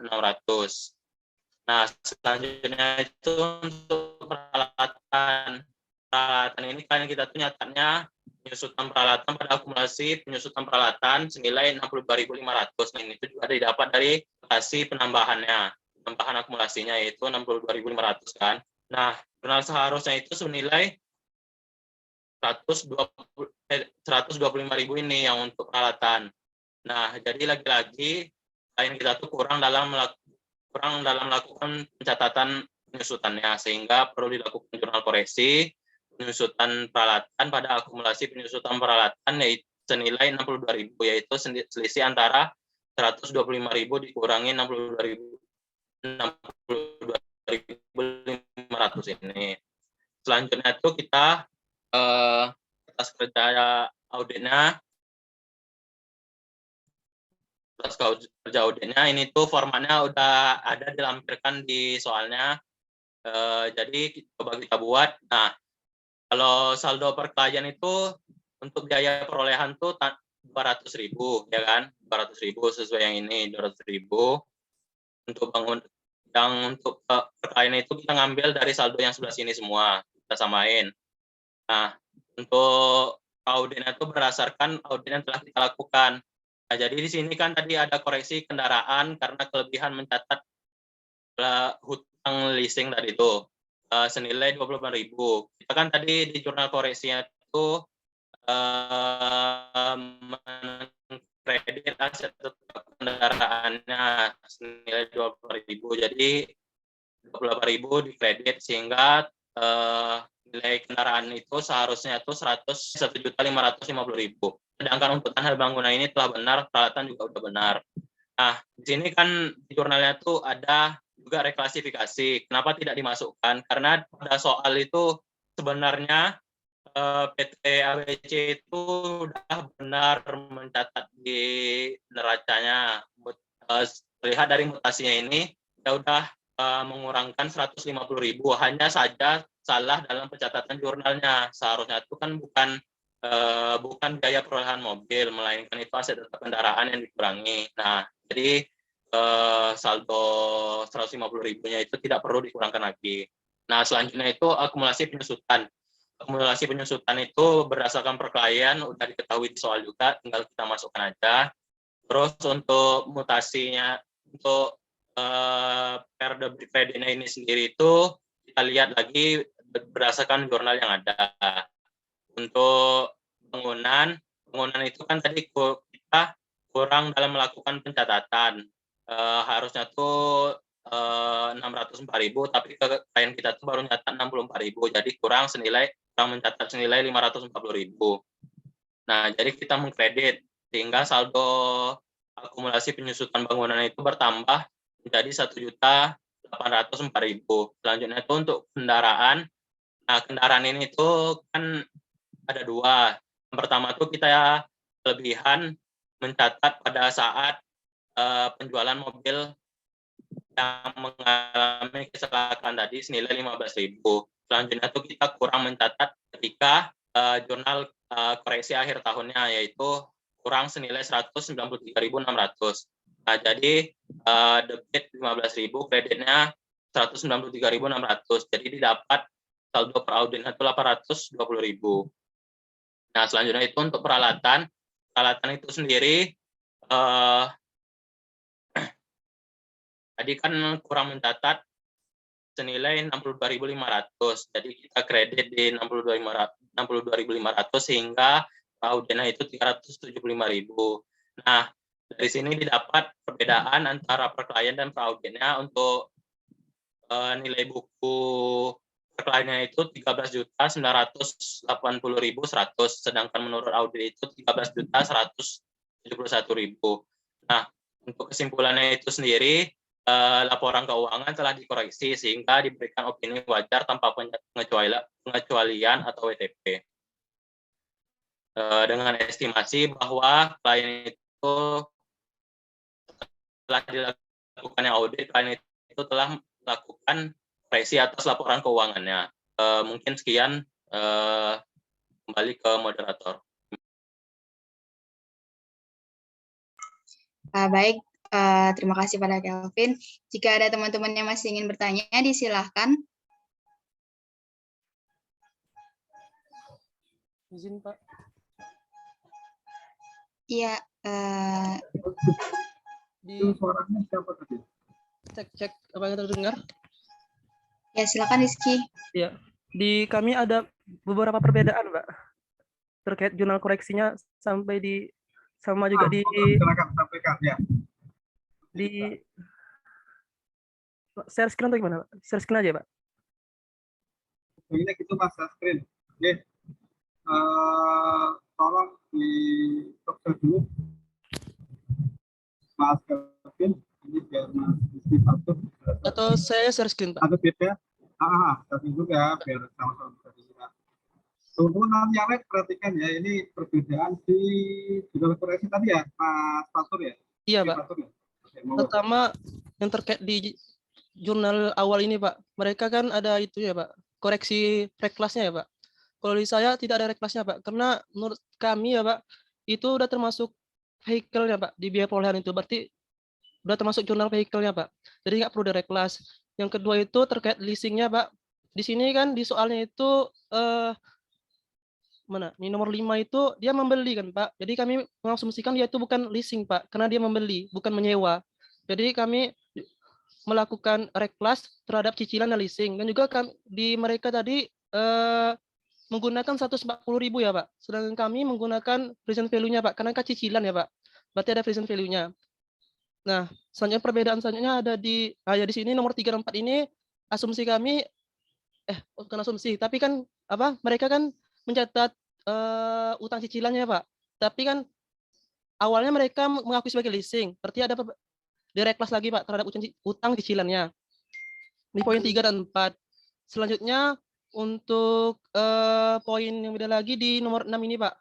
G: Nah, selanjutnya itu untuk peralatan. Peralatan ini klien kita tuh nyatanya penyusutan peralatan pada akumulasi penyusutan peralatan senilai 62.500. Nah, ini itu juga didapat dari mutasi penambahannya. Penambahan akumulasinya yaitu 62.500 kan. Nah, jurnal seharusnya itu senilai 125.000 ini yang untuk peralatan. Nah, jadi lagi-lagi klien kita tuh kurang dalam melakukan pencatatan penyusutannya, sehingga perlu dilakukan jurnal koreksi penyusutan peralatan pada akumulasi penyusutan peralatan yaitu senilai 62.000, yaitu selisih antara 125.000 dikurangi 62.500 ini. Selanjutnya itu kita atas kerja auditnya. Atas kerja auditnya ini tuh formatnya udah ada dilampirkan di soalnya. Jadi coba kita buat. Nah, kalau saldo per klien itu untuk biaya perolehan tuh 200.000 ya kan, 200.000 sesuai yang ini 200.000. Untuk bangun yang untuk per klien itu kita ngambil dari saldo yang sebelah sini semua, kita samain. Nah, untuk auditnya itu berdasarkan audit yang telah kita lakukan. Nah, jadi di sini kan tadi ada koreksi kendaraan karena kelebihan mencatat hutang leasing tadi itu. Senilai 28.000. Kita kan tadi di jurnal koreksinya itu kredit aset kendaraannya senilai 28.000. Jadi 28.000 dikredit sehingga nilai kendaraan itu seharusnya itu 101.550.000. Sedangkan untuk tanah bangunan ini telah benar, peralatan juga udah benar. Nah, di sini kan di jurnalnya tuh ada juga reklasifikasi. Kenapa tidak dimasukkan? Karena pada soal itu sebenarnya PT ABC itu sudah benar mencatat di neracanya. Lihat dari mutasinya ini, ya udah mengurangkan 150.000. Hanya saja salah dalam pencatatan jurnalnya. Seharusnya itu kan bukan biaya perolehan mobil, melainkan itu aset tetap kendaraan yang dikurangi. Nah, jadi saldo 150.000-nya itu tidak perlu dikurangkan lagi. Nah, selanjutnya itu akumulasi penyusutan. Akumulasi penyusutan itu berdasarkan per klien, udah diketahui di soal juga, tinggal kita masukkan aja. Terus untuk mutasinya, untuk per kreditnya ini sendiri itu kita lihat lagi berdasarkan jurnal yang ada. Untuk bangunan itu kan tadi kita kurang dalam melakukan pencatatan. Harusnya tuh 604.000, tapi klien kita tuh baru nyatat 64.000, jadi kurang mencatat senilai 540.000. Nah, jadi kita mengkredit sehingga saldo akumulasi penyusutan bangunan itu bertambah menjadi 1.804.000. Selanjutnya itu untuk kendaraan. Nah, kendaraan ini tuh kan ada dua. Yang pertama tuh kita kelebihan mencatat pada saat penjualan mobil yang mengalami kecelakaan tadi senilai 15.000. Selanjutnya tuh kita kurang mencatat ketika jurnal koreksi akhir tahunnya, yaitu kurang senilai 193.600. Nah, jadi debit 15.000, kreditnya 193.600. Jadi didapat saldo per auditnya itu 820.000. Nah, selanjutnya itu untuk peralatan itu sendiri tadi kan kurang mencatat senilai 62.500. Jadi kita kredit di 62.500 sehingga auditnya itu 375.000. Nah, dari sini didapat perbedaan antara per klien dan per auditnya. Untuk nilai buku per kliennya itu 13.980.100, sedangkan menurut audit itu 13.171.000. Nah, untuk kesimpulannya itu sendiri, laporan keuangan telah dikoreksi sehingga diberikan opini wajar tanpa pengecualian atau WTP. Dengan estimasi bahwa klien itu telah dilakukannya audit, klien itu telah melakukan koreksi atas laporan keuangannya. Mungkin sekian, kembali ke moderator.
A: Baik, terima kasih pada Kelvin. Jika ada teman-teman yang masih ingin bertanya, disilahkan.
H: Izin Pak.
A: Iya,
B: Itu suaranya siapa tadi?
H: cek apa yang terdengar?
A: ya silakan Rizky.
H: Ya, di kami ada beberapa perbedaan, Mbak, terkait jurnal koreksinya sampai di sama juga di
B: Silakan sampaikan ya.
H: di share screen atau gimana, Pak? Share screen aja, Pak.
B: Ini gitu Mas screen. Oke. Tolong di stop dulu. Mas Kevin, ini biar Mas Rizky satu.
H: Atau saya share screen, Pak.
B: Ada beda. Tapi juga biar sama-sama bisa dilihat. Teman-teman yang lain perhatikan ya, ini perbedaan di jurnal koreksi tadi ya, Mas Fatur ya?
H: Iya, Pak.
B: Fatur, ya? Oke,
H: Pertama yang terkait di jurnal awal ini, Pak. Mereka kan ada itu ya, Pak. Koreksi reklasnya ya, Pak. Kalau di saya tidak ada reklasnya, Pak. Karena menurut kami ya, Pak, itu udah termasuk vehicle-nya, Pak, di biaya perolehan itu. Berarti udah termasuk jurnal vehicle-nya, Pak. Jadi nggak perlu ada reklas. Yang kedua itu terkait leasing-nya, Pak. Di sini kan di soalnya itu mana? Ini nomor 5 itu dia membeli kan, Pak. Jadi kami mengasumsikan dia itu bukan leasing, Pak, karena dia membeli, bukan menyewa. Jadi kami melakukan reklas terhadap cicilan dan leasing. Dan juga kami, di mereka tadi menggunakan 140.000 ya, Pak. Sedangkan kami menggunakan present value-nya, Pak, karena kan cicilan ya, Pak. Berarti ada present value-nya. Nah, selanjutnya perbedaan selanjutnya ada di ya di sini nomor 3 dan 4 ini asumsi kami bukan asumsi, tapi kan apa? Mereka kan mencatat utang cicilannya, Pak. Tapi kan awalnya mereka mengakui sebagai leasing. Berarti ada direklas lagi, Pak, terhadap utang cicilannya. Di poin 3 dan 4. Selanjutnya untuk poin yang beda lagi di nomor 6 ini, Pak.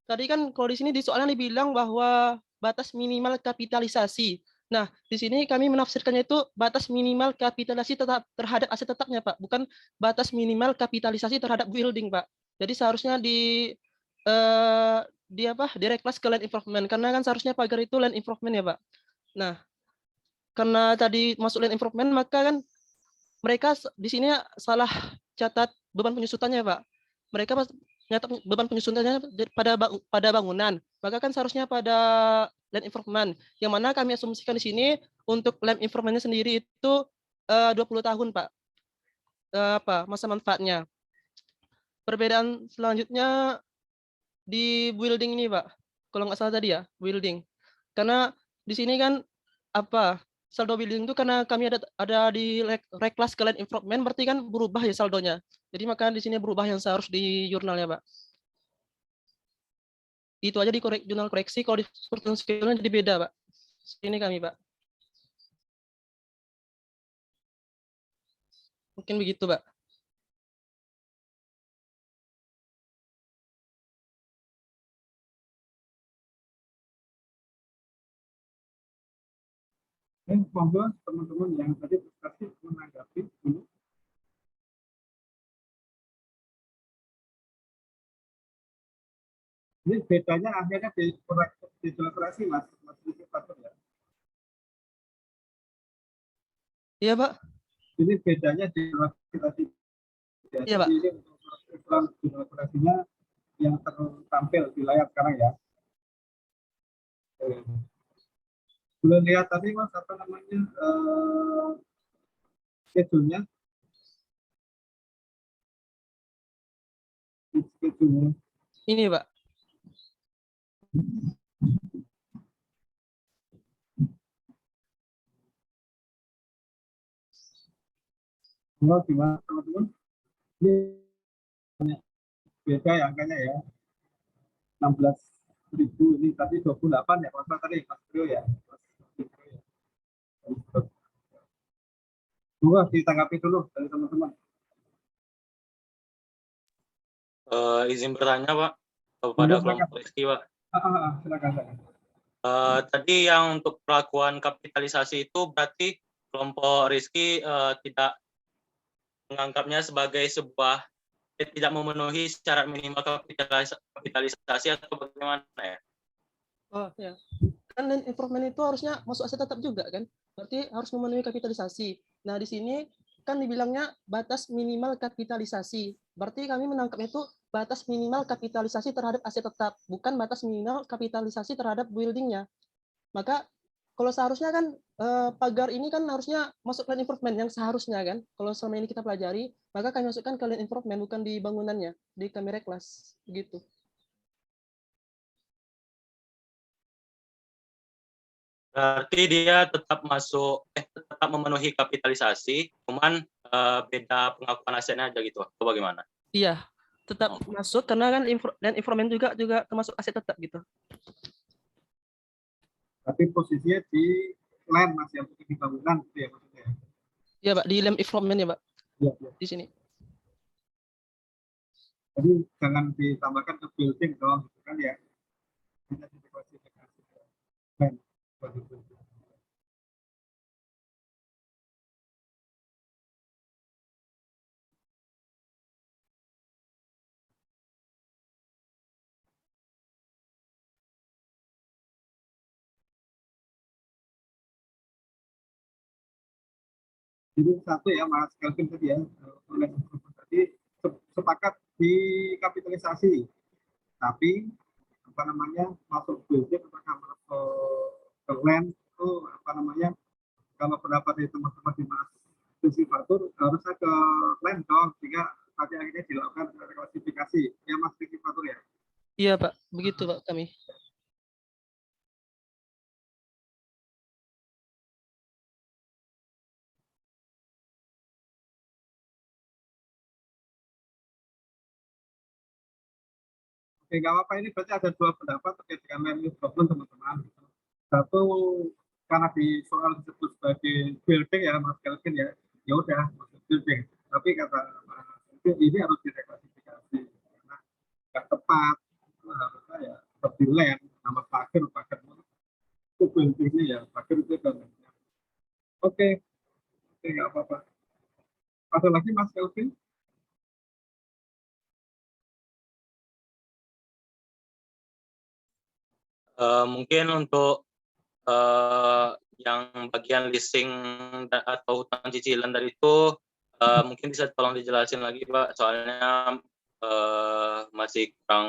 H: Tadi kan kalau di sini di soalnya dibilang bahwa batas minimal kapitalisasi. Nah, di sini kami menafsirkannya itu batas minimal kapitalisasi terhadap aset tetapnya, Pak, bukan batas minimal kapitalisasi terhadap building, Pak. Jadi seharusnya di direklas ke land improvement, karena kan seharusnya pagar itu land improvement ya, Pak. Nah, karena tadi masuk land improvement, maka kan mereka di sini salah catat beban penyusutannya, Pak. Mereka nyatat beban penyusunannya pada bangunan, maka kan seharusnya pada land improvement, yang mana kami asumsikan di sini untuk land improvement-nya sendiri itu 20 tahun, Pak. Masa manfaatnya. Perbedaan selanjutnya di building ini, Pak. Kalau nggak salah tadi ya, building. Karena di sini kan saldo building itu karena kami ada di reklas ke land improvement, berarti kan berubah ya saldonya. Jadi maka di sini berubah yang seharus di jurnalnya, Pak. Itu aja di jurnal koreksi, kalau di short scale-nya jadi beda, Pak. Ini kami, Pak. Mungkin begitu, Pak.
B: Monggo teman-teman yang tadi diskus menanggapi dulu. Ini bedanya akhirnya di koreksi Mas Rizky Fatur ya.
H: Iya, Pak.
B: Ini bedanya di koreksi tadi.
H: Iya, Pak.
B: Ini untuk jurnal koreksinya yang tertampil di layar sekarang ya. Boleh lihat tadi Mas apa namanya schedule-nya.
H: Ini, Pak.
B: Gimana teman-teman? Ini beda ya angkanya ya. 16.000 ini tadi 28 ya Mas tadi Mas Bro ya. Coba ditanggapi dulu dari teman-teman.
G: Izin bertanya Pak kepada kelompok Rizky Pak.
B: Silakan.
G: Tadi yang untuk perlakuan kapitalisasi itu berarti kelompok Rizky tidak menganggapnya sebagai sebuah tidak memenuhi syarat minimal kapitalisasi atau bagaimana ya?
H: Oh ya, kan land improvement itu harusnya masuk aset tetap juga kan? Berarti harus memenuhi kapitalisasi. Nah di sini kan dibilangnya batas minimal kapitalisasi. Berarti kami menangkapnya itu batas minimal kapitalisasi terhadap aset tetap, bukan batas minimal kapitalisasi terhadap buildingnya. Maka kalau seharusnya kan pagar ini kan harusnya masuk land improvement yang seharusnya kan. Kalau selama ini kita pelajari, maka kami masukkan ke land improvement bukan di bangunannya, di kamera kelas gitu.
G: Berarti dia tetap tetap memenuhi kapitalisasi, cuman beda pengakuan asetnya aja gitu, atau bagaimana?
H: Iya, tetap masuk karena kan land improvement juga termasuk aset tetap gitu.
B: Tapi posisinya di land masih yang di bangunan gitu ya maksudnya.
H: Iya, Pak, di land improvement ya, Pak.
B: Iya.
H: Di sini.
B: Jadi jangan ditambahkan ke building dong, gitu kan ya. Kita diklasifikasi ke land. Jadi satu ya Mas Kelvin tadi ya, tadi sepakat di kapitalisasi, tapi apa namanya masuk building apakah masuk ke land itu apa namanya kalau pendapat dari teman-teman di Mas Susi Fatur harusnya ke land dong sehingga tadi akhirnya dilakukan klasifikasi ya Mas Susi Fatur ya.
H: Iya Pak, begitu Pak kami.
B: Oke, nggak apa-apa, ini berarti ada dua pendapat terkait dengan land development teman-teman. Satu karena di soal disebut sebagai building ya Mas Kelvin ya, ya udah masuk building. Tapi kata Mas Kelvin ini harus direklasifikasi karena nggak tepat. Harusnya ya seperti land, nama pagar itu buildingnya ya pagar itu kan. Oke, nggak apa-apa. Ada lagi Mas Kelvin?
G: Mungkin untuk yang bagian leasing atau hutang cicilan dari itu mungkin bisa tolong dijelasin lagi Pak, soalnya masih kurang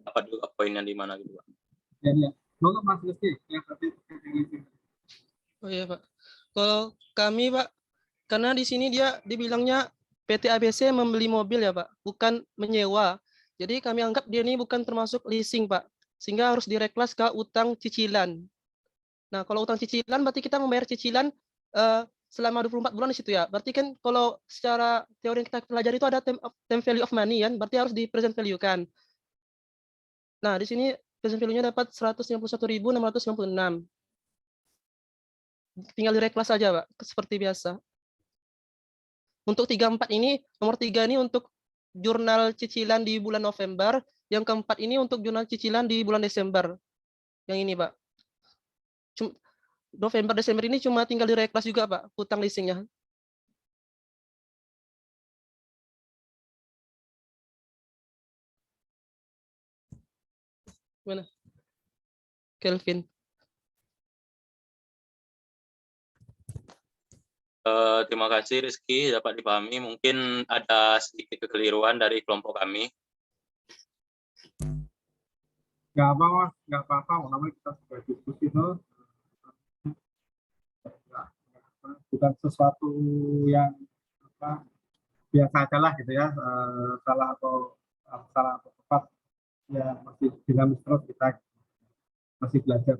G: dapat juga poinnya di mana gitu Pak.
B: Ya. Monggo Mas Rizky yang tadi leasing.
H: Oh iya Pak. Kalau kami Pak, karena di sini dia dibilangnya PT ABC membeli mobil ya Pak, bukan menyewa. Jadi kami anggap dia ini bukan termasuk leasing Pak, sehingga harus direklas ke utang cicilan. Nah kalau utang cicilan berarti kita membayar cicilan selama 24 bulan di situ ya. Berarti kan kalau secara teori yang kita pelajari itu ada time value of money kan, berarti harus di present value kan. Nah di sini present value-nya dapat 151.696. Tinggal direklas saja Pak, seperti biasa. Untuk 34 ini, nomor 3 ini untuk jurnal cicilan di bulan November, yang keempat ini untuk jurnal cicilan di bulan Desember. Yang ini, Pak. November, Desember ini cuma tinggal direklas juga, Pak, hutang leasingnya. Mana? Kelvin.
G: Terima kasih Rizky, dapat dipahami. Mungkin ada sedikit kekeliruan dari kelompok kami.
B: Nggak apa-apa, namanya kita sudah diskusi tuh. Bukan sesuatu yang biasa aja lah gitu ya, salah atau tepat ya, masih dinamis terus, kita masih belajar.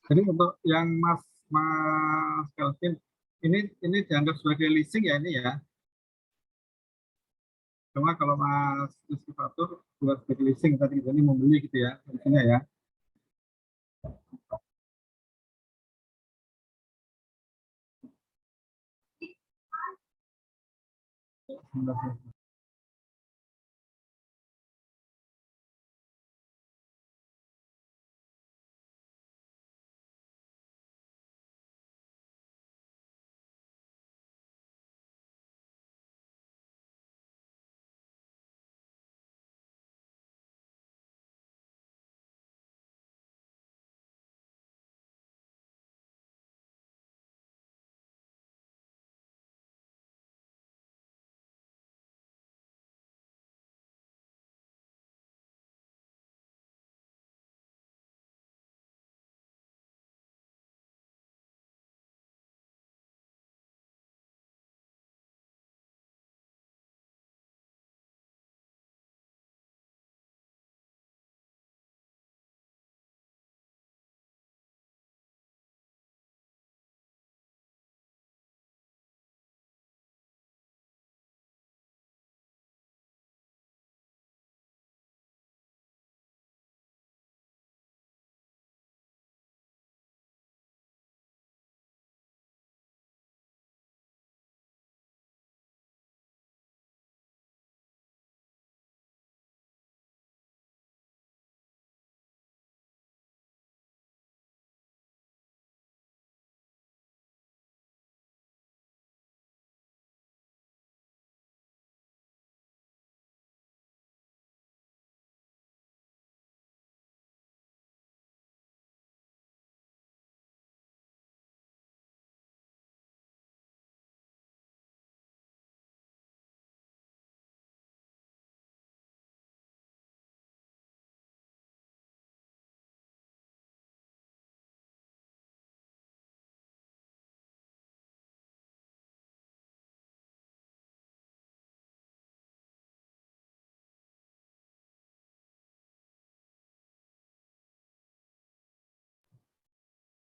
B: Jadi untuk yang Mas Kelvin, ini dianggap sebagai leasing ya ini ya. Cuma kalau Mas Rizky Fatur buat sebagai leasing tadi ini membeli gitu ya, intinya ya.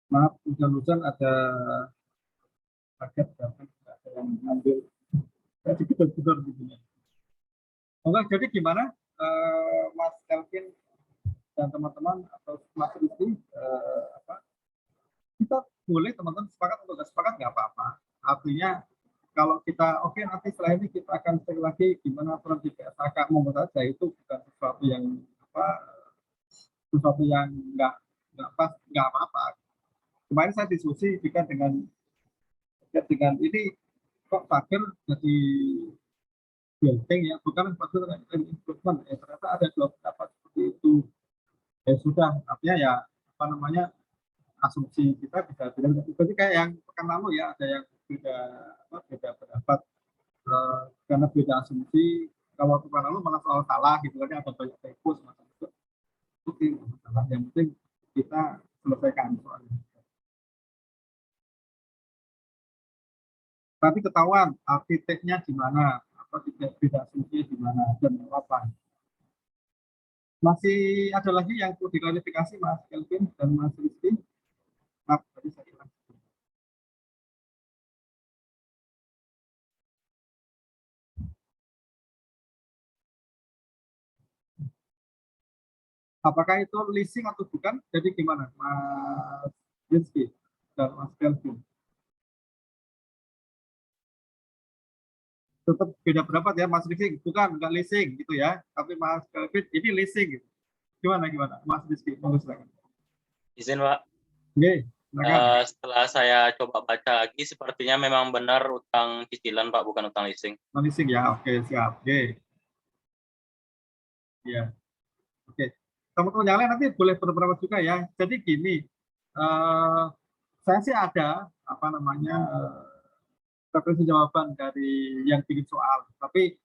B: Maaf, hujan-hujan ada paket ada yang ambil. Jadi betul-betul gitu ya. Oke, jadi gimana Mas Kelvin dan teman-teman atau Mas Rizky, kita boleh teman-teman sepakat atau nggak sepakat nggak apa-apa. Artinya kalau kita oke, nanti setelah ini kita akan cek lagi gimana aturan di PSAK mau saja, itu bukan sesuatu yang sesuatu yang nggak pas, nggak apa-apa. Kemarin saya diskusi juga dengan ini kok Fakir jadi building ya, bukan maksud improvement ya, ternyata ada dua pendapat seperti itu. Ya sudah, artinya ya apa namanya, asumsi kita bisa bilang seperti kayak yang pekan lalu ya, ada yang beda pendapat karena beda asumsi. Kalau pekan lalu malah soal salah gitu kan, ada banyak typo semacam itu masalah. Yang penting kita selesaikan soalnya. Tapi ketahuan arsiteknya di mana, apa beda asumsi di mana dan apa. Masih ada lagi yang perlu diklarifikasi Mas Kelvin dan Mas Rizky? Maaf, tadi saya bilang. Apakah itu leasing atau bukan? Jadi gimana, Mas Rizky dan Mas Kelvin? Tetap beda pendapat ya, Mas Rizky, bukan nggak leasing gitu ya, tapi Mas Kelvin ini leasing gitu. Gimana, Mas Rizky? Monggo silakan.
G: Izin, Pak.
B: Oke,
G: setelah saya coba baca lagi, sepertinya memang benar utang cicilan, Pak, bukan utang leasing.
B: Leasing ya, oke, siap. Oke. Ya, oke. Teman-teman yang lain nanti boleh berpendapat juga ya. Jadi gini, saya sih ada apa namanya referensi jawaban dari yang bikin soal. Tapi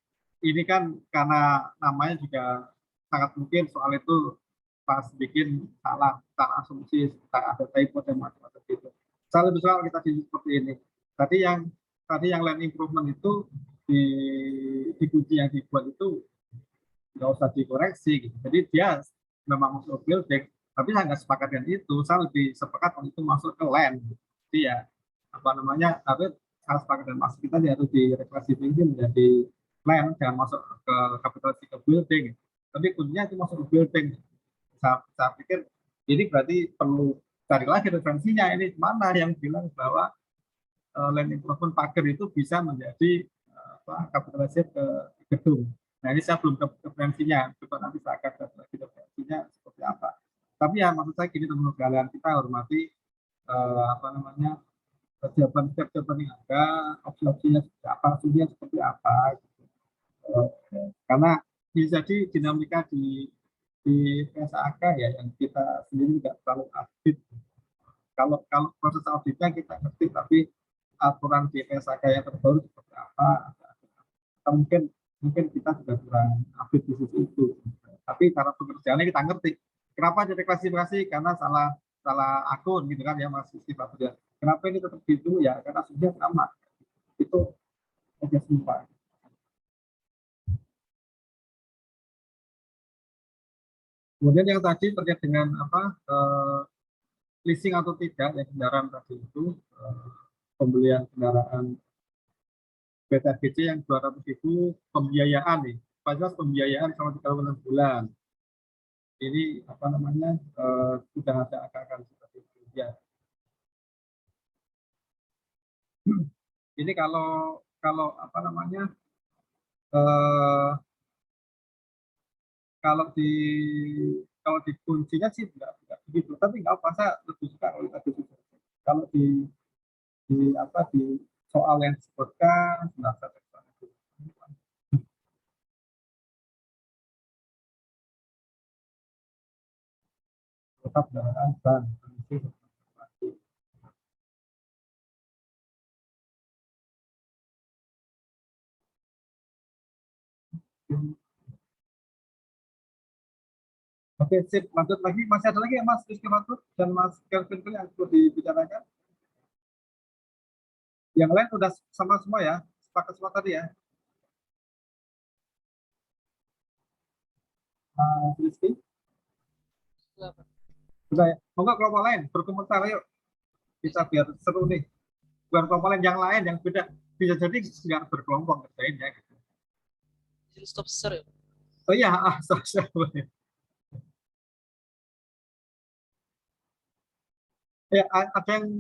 B: ini kan karena namanya juga sangat mungkin soal itu pas bikin salah asumsi, ada typo dan macam-macam gitu. Saya lebih soal kita seperti ini. Tadi yang land improvement itu di kunci yang dibuat itu nggak usah dikoreksi gitu. Jadi dia memang usul building, Tapi saya nggak sepakat dengan itu, saya lebih sepakat kalau itu masuk ke land. Jadi ya apa namanya, tapi saya sepakat dengan Mas kita harus direklasifikasi menjadi land, jangan masuk ke kapitalisasi ke building. Tapi kuncinya itu masuk ke building. Saya pikir ini berarti perlu cari lagi referensinya, ini mana yang bilang bahwa land improvement pagar itu bisa menjadi kapitalisasi ke gedung. Nah ini saya belum ke referensinya, coba nanti saya akan cari lagi referensinya seperti apa. Tapi ya maksud saya gini teman-teman sekalian, kita hormati apa namanya jawaban yang ada, opsi-opsinya seperti apa, opsinya seperti apa. Gitu. Karena bisa jadi dinamika di PSAK ya yang kita sendiri tidak terlalu audit. Kalau proses auditnya kita ngerti, tapi aturan di PSAK yang terbaru seperti apa, atau mungkin kita sudah kurang update di sisi itu. Tapi cara pekerjaannya kita ngerti. Kenapa jadi klasifikasi? Karena salah akun gitu kan ya Mas Sifat. Kenapa ini tetap gitu ya? Karena sudah sama. Itu aja simpel. Kemudian yang tadi terkait dengan apa leasing atau tidak yang kendaraan tadi itu pembelian kendaraan BTHGC yang 200.000 pembiayaan nih, fasilitas pembiayaan selama 36 bulan. Ini apa namanya sudah ada angka seperti itu ya. Ini kalau apa namanya kalau di kuncinya sih enggak begitu, tapi nggak apa, saya lebih suka kalau di apa di soal yang disebutkan merasa tetap kendaraan ban. Oke, sip. Lanjut lagi. Masih ada lagi ya Mas Rizky Fatur dan Mas Kelvin yang perlu dibicarakan? Yang lain udah sama semua ya? Sepakat semua tadi ya? Mas Rizky? Sudah ya? Monggo kelompok lain berkomentar yuk. Bisa biar seru nih. Bukan kelompok lain yang lain, yang beda. Bisa jadi nggak berkelompok kerjain ya. Gitu.
H: Stop share ya?
B: Oh iya, stop share boleh. Ya, ada yang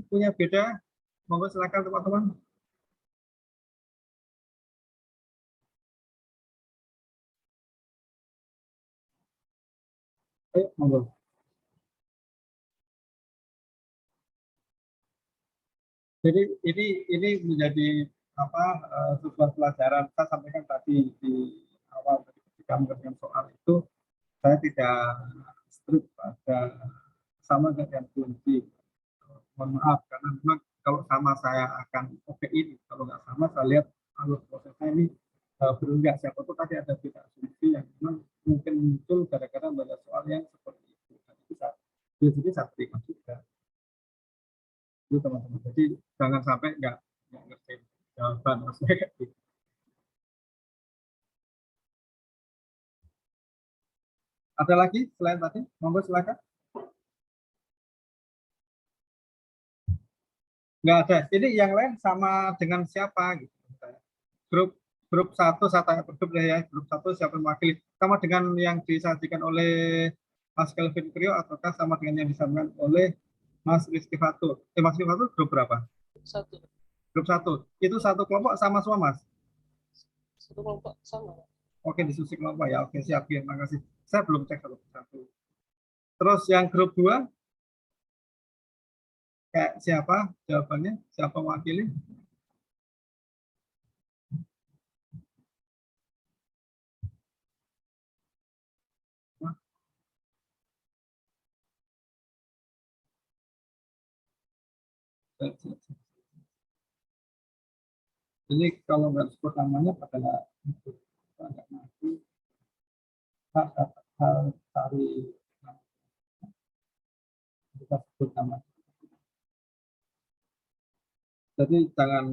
B: punya beda? Monggo silakan teman-teman. Ayo, monggo. Jadi ini menjadi apa sebuah pelajaran. Saya sampaikan tadi di awal ketika mengerjakan soal itu, saya tidak strict pada sama dengan kunci. Mohon maaf karena memang kalau sama saya akan okein, kalau nggak sama saya lihat alur prosesnya ini berenggak. Siapa tuh tadi ada beda asumsi yang memang mungkin muncul gara-gara banyak soal yang seperti itu. Dan itu jadi saya terima juga. Itu teman-teman. Jadi jangan sampai nggak ngerti jawaban maksudnya kayak gitu. Ada lagi selain tadi? Monggo silakan. Nggak ada. Ini yang lain sama dengan siapa gitu. Grup 1 saya tanya grup ya. Grup 1 siapa yang mewakili? Sama dengan yang disajikan oleh Mas Kelvin Krio ataukah sama dengan yang disampaikan oleh Mas Rizky Fatur? Mas Rizky Fatur grup berapa?
H: Satu.
B: Grup 1. Itu satu kelompok sama semua Mas?
H: Satu kelompok sama.
B: Oke, diskusi kelompok ya. Oke, siap. Terima kasih. Saya belum cek satu. Terus yang grup 2? Kayak siapa jawabannya? Siapa mewakili? Ini kalau nggak sebut namanya pada nggak maju hal cari kita sebut nama. Jadi jangan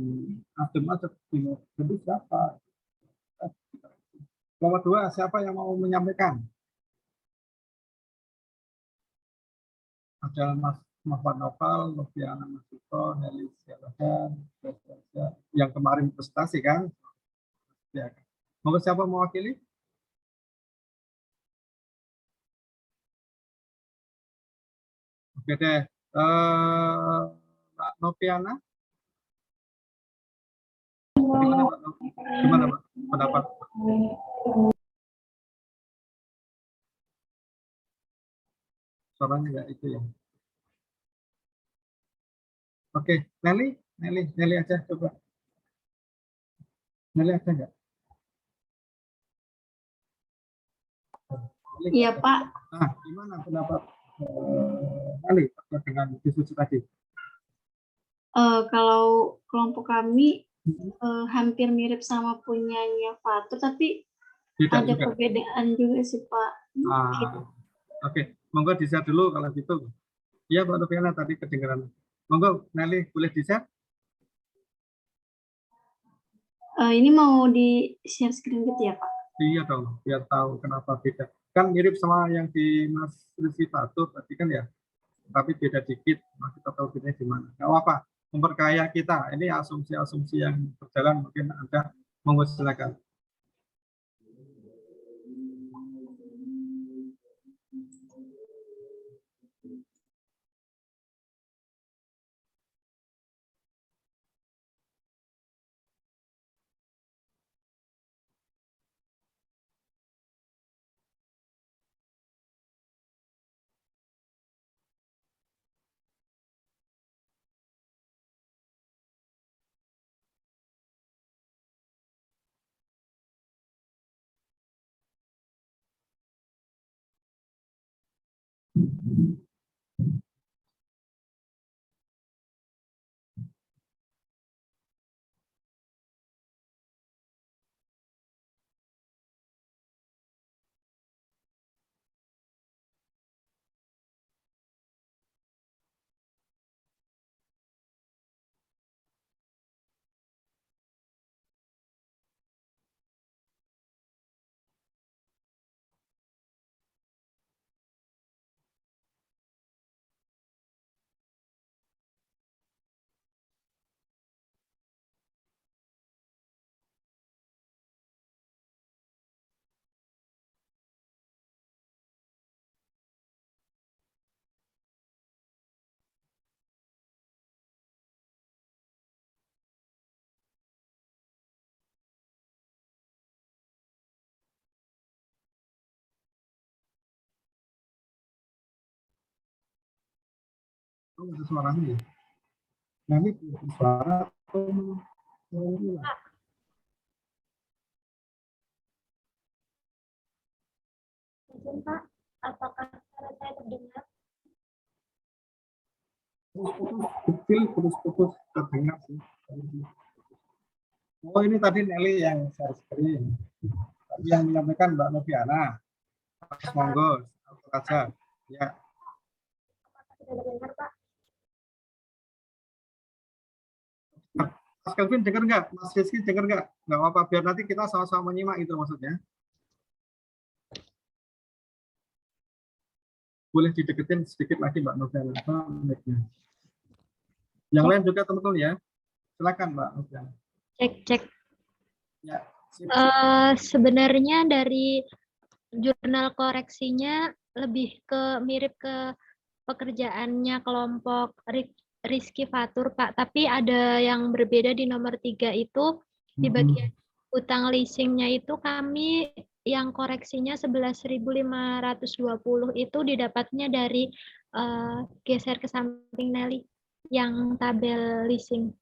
B: adem aja bingung. Jadi siapa? Nomor 2 siapa yang mau menyampaikan? ada Mas Muhammad Novel, Noviana Masuko, Nelly Sialahan, yang kemarin prestasi kan? Ya. Monggo siapa mewakili? Oke deh. Mbak Noviana? Bagaimana Mbak? Gimana Mbak pendapat? Suaranya nggak itu ya. Oke, Nelly aja coba. Nelly ada nggak?
I: Iya Pak.
B: Nah, gimana pendapat Nelly dengan diskusi tadi?
I: Kalau kelompok kami hampir mirip sama punyanya Fatur, tapi
B: Tidak
I: ada
B: juga.
I: perbedaan juga sih Pak.
B: Oke, monggo di-share dulu kalau gitu. Iya Mbak Noviana tadi kedengaran. Monggo Nelly boleh di-share?
I: Ini mau di-share screen gitu ya Pak?
B: Iya dong, biar tahu kenapa beda. Kan mirip sama yang di Mas Rizky Fatur tadi kan ya, tapi beda dikit. Nah, kita tahu bedanya di mana. Nggak apa-apa, memperkaya kita. Ini asumsi-asumsi yang berjalan mungkin Anda monggo silakan. Oh, ada suaranya ya? Nah, ini suara atau
E: Pak, apakah suara saya terdengar?
B: kecil putus terdengar sih. Oh ini tadi Nelly yang share screen. Tadi yang menyampaikan Mbak Noviana. Mas monggo, apa saja. Ya.
E: Sudah terdengar Pak?
B: Mas Kelvin dengar nggak? Mas Rizky dengar nggak? Nggak apa-apa, biar nanti kita sama-sama menyimak itu maksudnya. Boleh dideketin sedikit lagi Mbak Noviana. Yang lain juga teman-teman ya. Silakan Mbak Noviana.
E: Cek.
B: Ya.
E: Sebenarnya dari jurnal koreksinya lebih mirip ke pekerjaannya kelompok Rizky Fatur Pak, tapi ada yang berbeda di nomor 3 itu di bagian utang leasingnya itu kami yang koreksinya 11.520 itu didapatnya dari geser ke samping Nelly yang tabel leasing.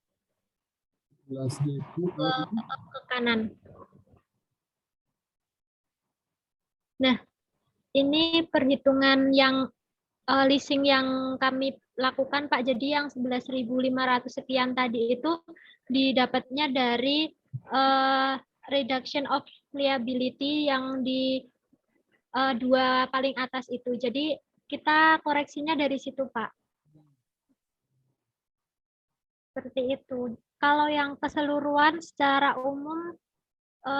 B: 11.000
E: ke kanan. Nah, ini perhitungan yang leasing yang kami lakukan Pak, jadi yang 11.500 sekian tadi itu didapatnya dari reduction of liability yang di dua paling atas itu. Jadi kita koreksinya dari situ Pak. Seperti itu. Kalau yang keseluruhan secara umum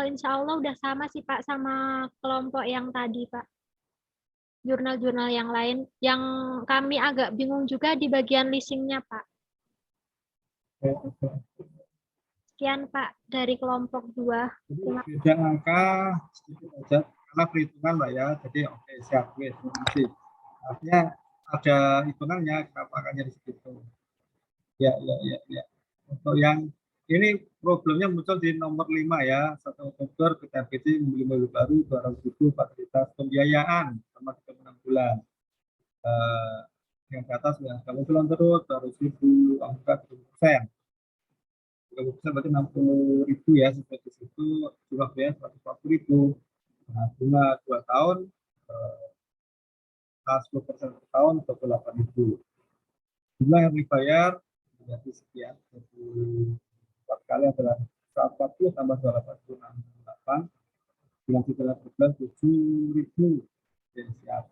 E: insya Allah udah sama sih Pak sama kelompok yang tadi Pak.
J: jurnal-jurnal yang lain. Yang kami agak bingung juga di bagian leasingnya, Pak. Sekian, Pak, dari kelompok 2.
B: Beda angka sedikit aja karena perhitungan Mbak ya. Jadi oke, siap, terima kasih. Artinya ada hitungannya kenapa angkanya di situ. Ya. Untuk yang ini problemnya muncul di nomor 5 ya. 1 Oktober BPNPT membeli mobil baru 200.000 fasilitas pembiayaan selama 36 bulan. Yang ke atas ya, kalau bulan terus 200.000 angka 30%. 30% berarti 60.000 ya, sesuai di situ jumlah biaya 140.000. Nah, bunga 2 tahun 10% per tahun 28.000. Jumlah yang dibayar menjadi sekian, jadi 4 kali adalah 140 tambah 288, bilang 13 7.000. Jadi siap.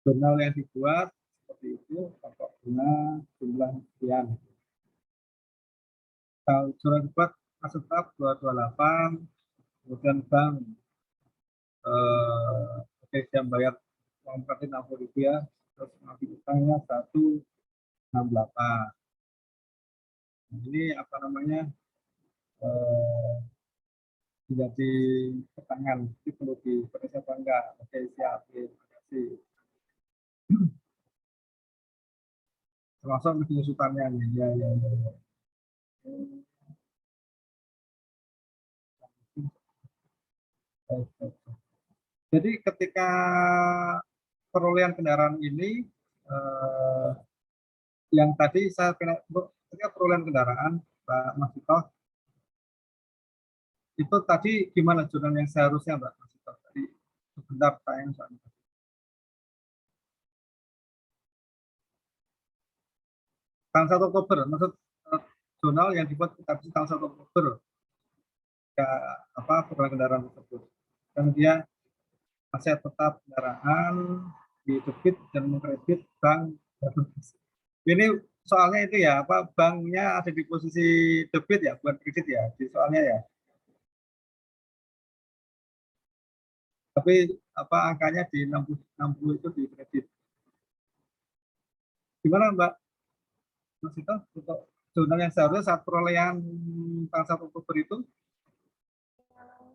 B: Jurnal yang dibuat seperti itu, pokok bunga jumlah sekian. Kalau surat dibuat aset tetap 228, kemudian bank jam bayar uang berarti 60.000 ya, terus nanti utangnya 168. Ini apa namanya menjadi pertanyaan, itu perlu diperiksa apa enggak. Oke, siap, terima kasih. Termasuk penyusutannya nih, ya. Jadi ketika perolehan kendaraan ini yang tadi saya ketika perolehan kendaraan Pak Mas Tito, itu tadi gimana jurnal yang seharusnya Mbak Mas Tito? Tadi sebentar tayang soalnya. Tanggal 1 Oktober, maksud jurnal yang dibuat tadi tanggal 1 Oktober ya, apa perolehan kendaraan tersebut. Dan dia aset tetap kendaraan di debit dan mengkredit bank. Ini soalnya itu ya, apa banknya ada di posisi debit ya, bukan kredit ya, di soalnya ya. Tapi apa angkanya di 60 itu di kredit. Gimana Mbak Mas itu untuk jurnal yang seharusnya saat perolehan tanggal 1 Oktober itu?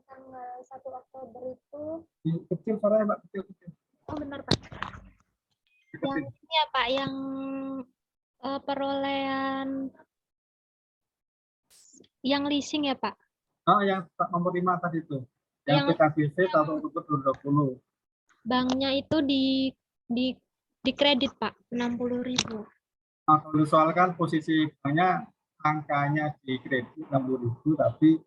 J: Tanggal 1 Oktober itu
B: kecil suaranya Mbak, kecil.
J: Oh benar Pak. Yang ini ya Pak, yang perolehan yang leasing ya Pak.
B: Oh yang nomor 5 tadi itu. Yang PKBC 1 Oktober 2020.
J: Banknya itu di kredit Pak, 60.000.
B: Nah, kalau disoalkan posisi banknya angkanya di kredit 60.000, tapi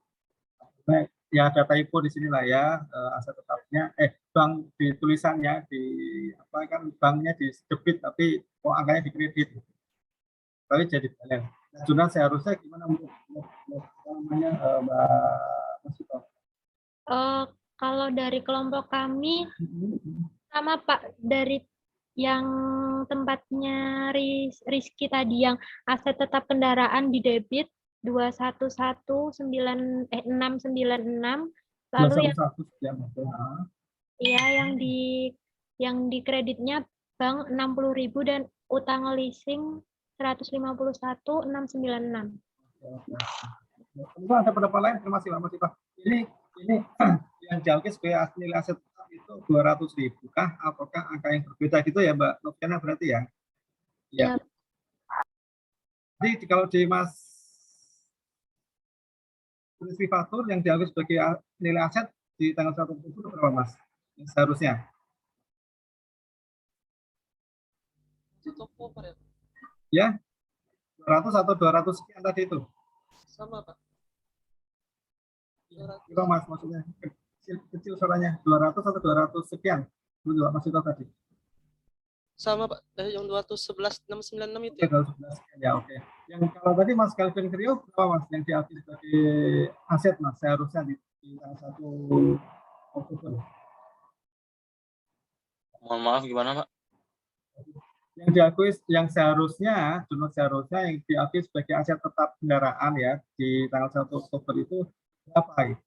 B: ya ada typo di sinilah ya, aset tetapnya bank di tulisannya di apa kan banknya di debit tapi kok angkanya di kredit, tapi jadi balance. Nah, jurnal seharusnya gimana namanya Mbak Masito?
J: Kalau dari kelompok kami sama Pak, dari yang tempatnya Rizky tadi yang aset tetap kendaraan di debit 211.696, lalu yang di kreditnya bank 60.000 dan utang leasing 151.696.
B: Ada pendapat lain? Terima kasih Pak Mas Ipah. Ini yang jauh sebagai nilai aset itu 200.000 kah ataukah angka yang berbeda gitu ya Mbak Noviana berarti ya? Ya. Jadi kalau di Mas Rizky Fatur yang dianggap sebagai nilai aset di tanggal 1 Oktober berapa Mas? Yang seharusnya? Ya, 200 atau 200 sekian tadi itu?
H: Sama Pak.
B: Itu Mas maksudnya kecil suaranya 200 atau 200 sekian? Itu Mas itu tadi.
H: Sama Pak, dari yang 211.696 itu.
B: Oke, 211 sekian ya, oke. Yang kalau tadi Mas Calvin Krio berapa Mas yang diakui sebagai aset Mas seharusnya di tanggal 1 Oktober?
G: Mohon maaf gimana Pak?
B: Yang diakui yang seharusnya jumlah seharusnya yang diakui sebagai aset tetap kendaraan ya di tanggal 1 Oktober itu berapa?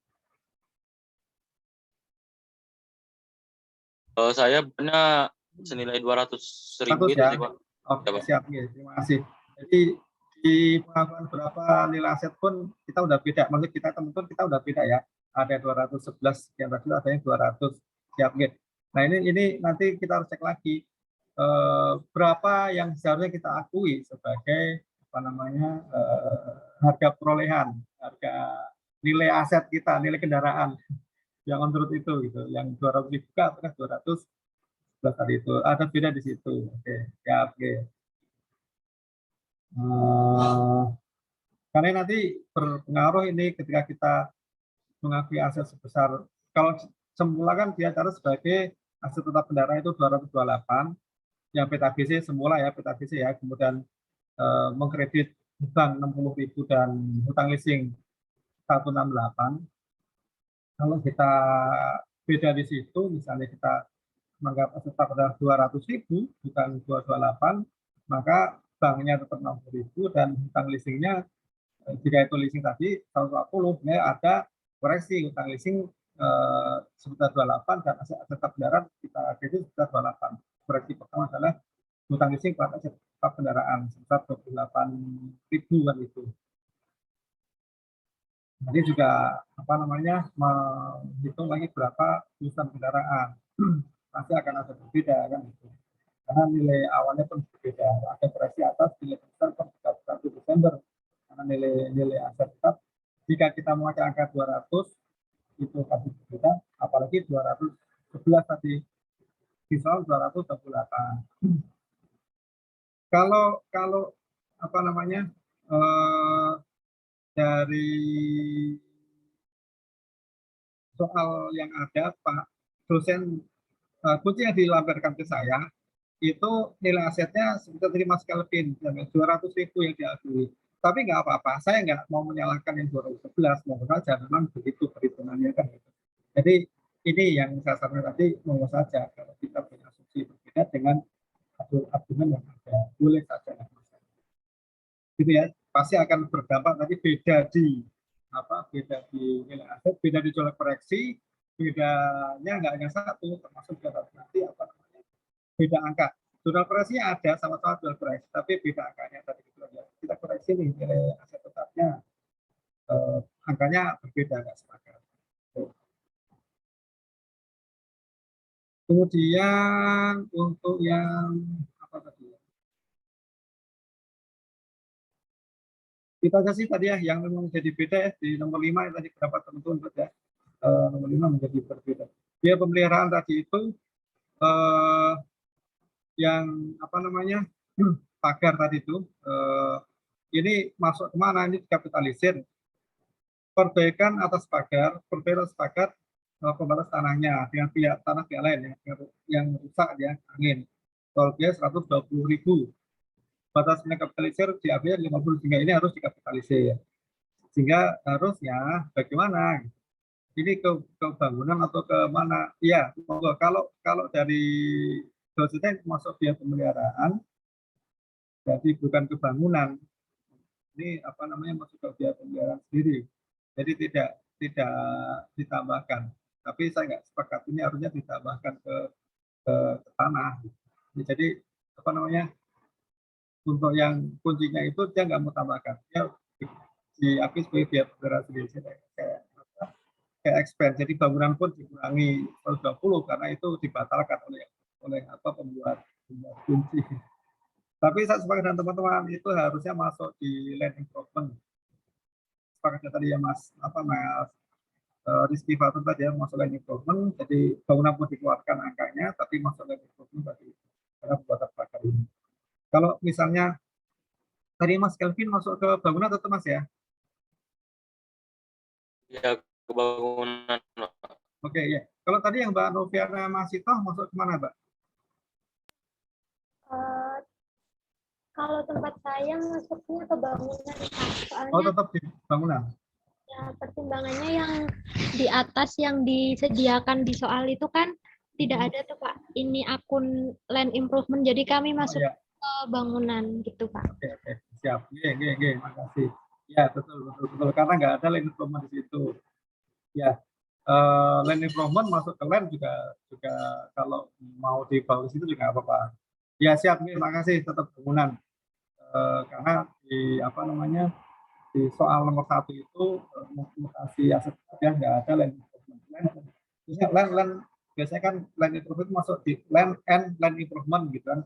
G: Saya benar senilai 200.000 itu
B: ya?
G: sih, Pak.
B: Oke,
G: Ya, Pak.
B: siap. Ya, terima kasih. Jadi di pengakuan berapa nilai aset pun kita udah beda. Maksud kita teman-teman kita udah beda ya. Ada 211 sekian tadi, ada yang 200. Siap, gitu. Nah ini nanti kita harus cek lagi berapa yang seharusnya kita akui sebagai apa namanya harga perolehan, harga nilai aset kita, nilai kendaraan yang menurut itu gitu. Yang 200.000 apakah 200 tadi itu ada beda di situ. Oke, siap. Oke. Karena nanti berpengaruh ini ketika kita mengakui aset sebesar, kalau semula kan dia catat sebagai aset tetap kendaraan itu 228, yang PTBC semula ya, PTBC ya, kemudian mengkredit hutang 60.000 dan hutang leasing 168. Kalau kita beda di situ, misalnya kita menganggap aset tetap adalah 200.000 bukan 228, maka banknya tetap 60.000 dan hutang leasingnya jika itu leasing tadi 140, ya ada koreksi hutang leasing sebesar 28 dan aset tetap kendaraan kita kredit sebesar 28. Koreksi pertama adalah hutang leasing pada aset tetap kendaraan sebesar 28.000 kan itu. Nanti juga apa namanya menghitung lagi berapa urusan kendaraan. Pasti akan ada berbeda kan itu. Karena nilai awalnya pun berbeda. Ada koreksi atas nilai besar per 31 Desember. Karena nilai aset tetap jika kita memakai angka 200 itu pasti berbeda, apalagi 211 tadi di soal 228. Kalau apa namanya dari soal yang ada Pak dosen kunci yang dilampirkan ke saya itu nilai asetnya sekitar terima Kelvin 200.000 yang diakui. Tapi nggak apa-apa, saya nggak mau menyalahkan yang 2011, mau saja memang begitu perhitungannya kan. Jadi ini yang saya sampaikan tadi, mau saja kalau kita punya asumsi berbeda dengan argumen yang ada, boleh saja. Gitu ya, pasti akan berdampak nanti beda di nilai aset, beda di colek koreksi, bedanya nggak hanya satu, termasuk nanti apa namanya beda angka. Jurnal koreksinya ada sama-sama jurnal koreksi, tapi beda angkanya tadi kita koreksi nih nilai aset tetapnya angkanya berbeda, nggak sepakat. Kemudian untuk yang apa tadi? Kita kasih tadi ya yang memang jadi beda ya di nomor 5 yang tadi berapa teman-teman ya. Nomor 5 menjadi berbeda. Dia pemeliharaan tadi itu yang apa namanya pagar tadi itu ini masuk kemana, ini dikapitalisir perbaikan atas pagar, pembatas tanahnya dengan pihak tanah pihak lain ya, yang rusak ya angin. Tol biaya 120.000. Batas kapitalisir diambil 50 sehingga ini harus dikapitalisir. Sehingga harusnya bagaimana? Ini ke bangunan atau ke mana? Iya, kalau dari dosennya masuk biaya pemeliharaan, jadi bukan ke bangunan. Ini apa namanya masuk ke biaya pemeliharaan sendiri. Jadi tidak ditambahkan. Tapi saya nggak sepakat ini harusnya ditambahkan ke tanah. Jadi apa namanya untuk yang kuncinya itu dia nggak mau tambahkan. Dia diakui sebagai biaya pemeliharaan sendiri. Kayak expense. Jadi bangunan pun dikurangi 120 karena itu dibatalkan oleh pembuat kunci. Tapi saya sepakat dengan teman-teman itu harusnya masuk di land improvement. Sepakatnya tadi ya Mas Rizky Fatur tadi ya masuk land improvement. Jadi bangunan pun dikeluarkan angkanya, tapi masuk land improvement tadi karena pembuatan pagar ini. Kalau misalnya tadi Mas Kelvin masuk ke bangunan atau Mas ya?
G: Ya, ke bangunan.
B: Oke ya. Kalau tadi yang Mbak Noviana Masitoh masuk kemana Mbak?
J: Kalau tempat saya masuknya ke bangunan, soalnya
B: tetap di bangunan.
J: Ya, pertimbangannya yang di atas yang disediakan di soal itu kan tidak ada tuh Pak. Ini akun land improvement, jadi kami masuk ke bangunan gitu Pak.
B: Oke, siap. Makasih. Ya betul. Karena nggak ada land improvement di situ. Ya. land improvement masuk ke land juga kalau mau dibagus itu juga apa-apa. Ya siap, terima kasih tetap bangunan. Karena di apa namanya di soal nomor 1 itu mutasi aset ya nggak ada land improvement. Land biasanya kan land improvement masuk di land and land improvement gitu kan.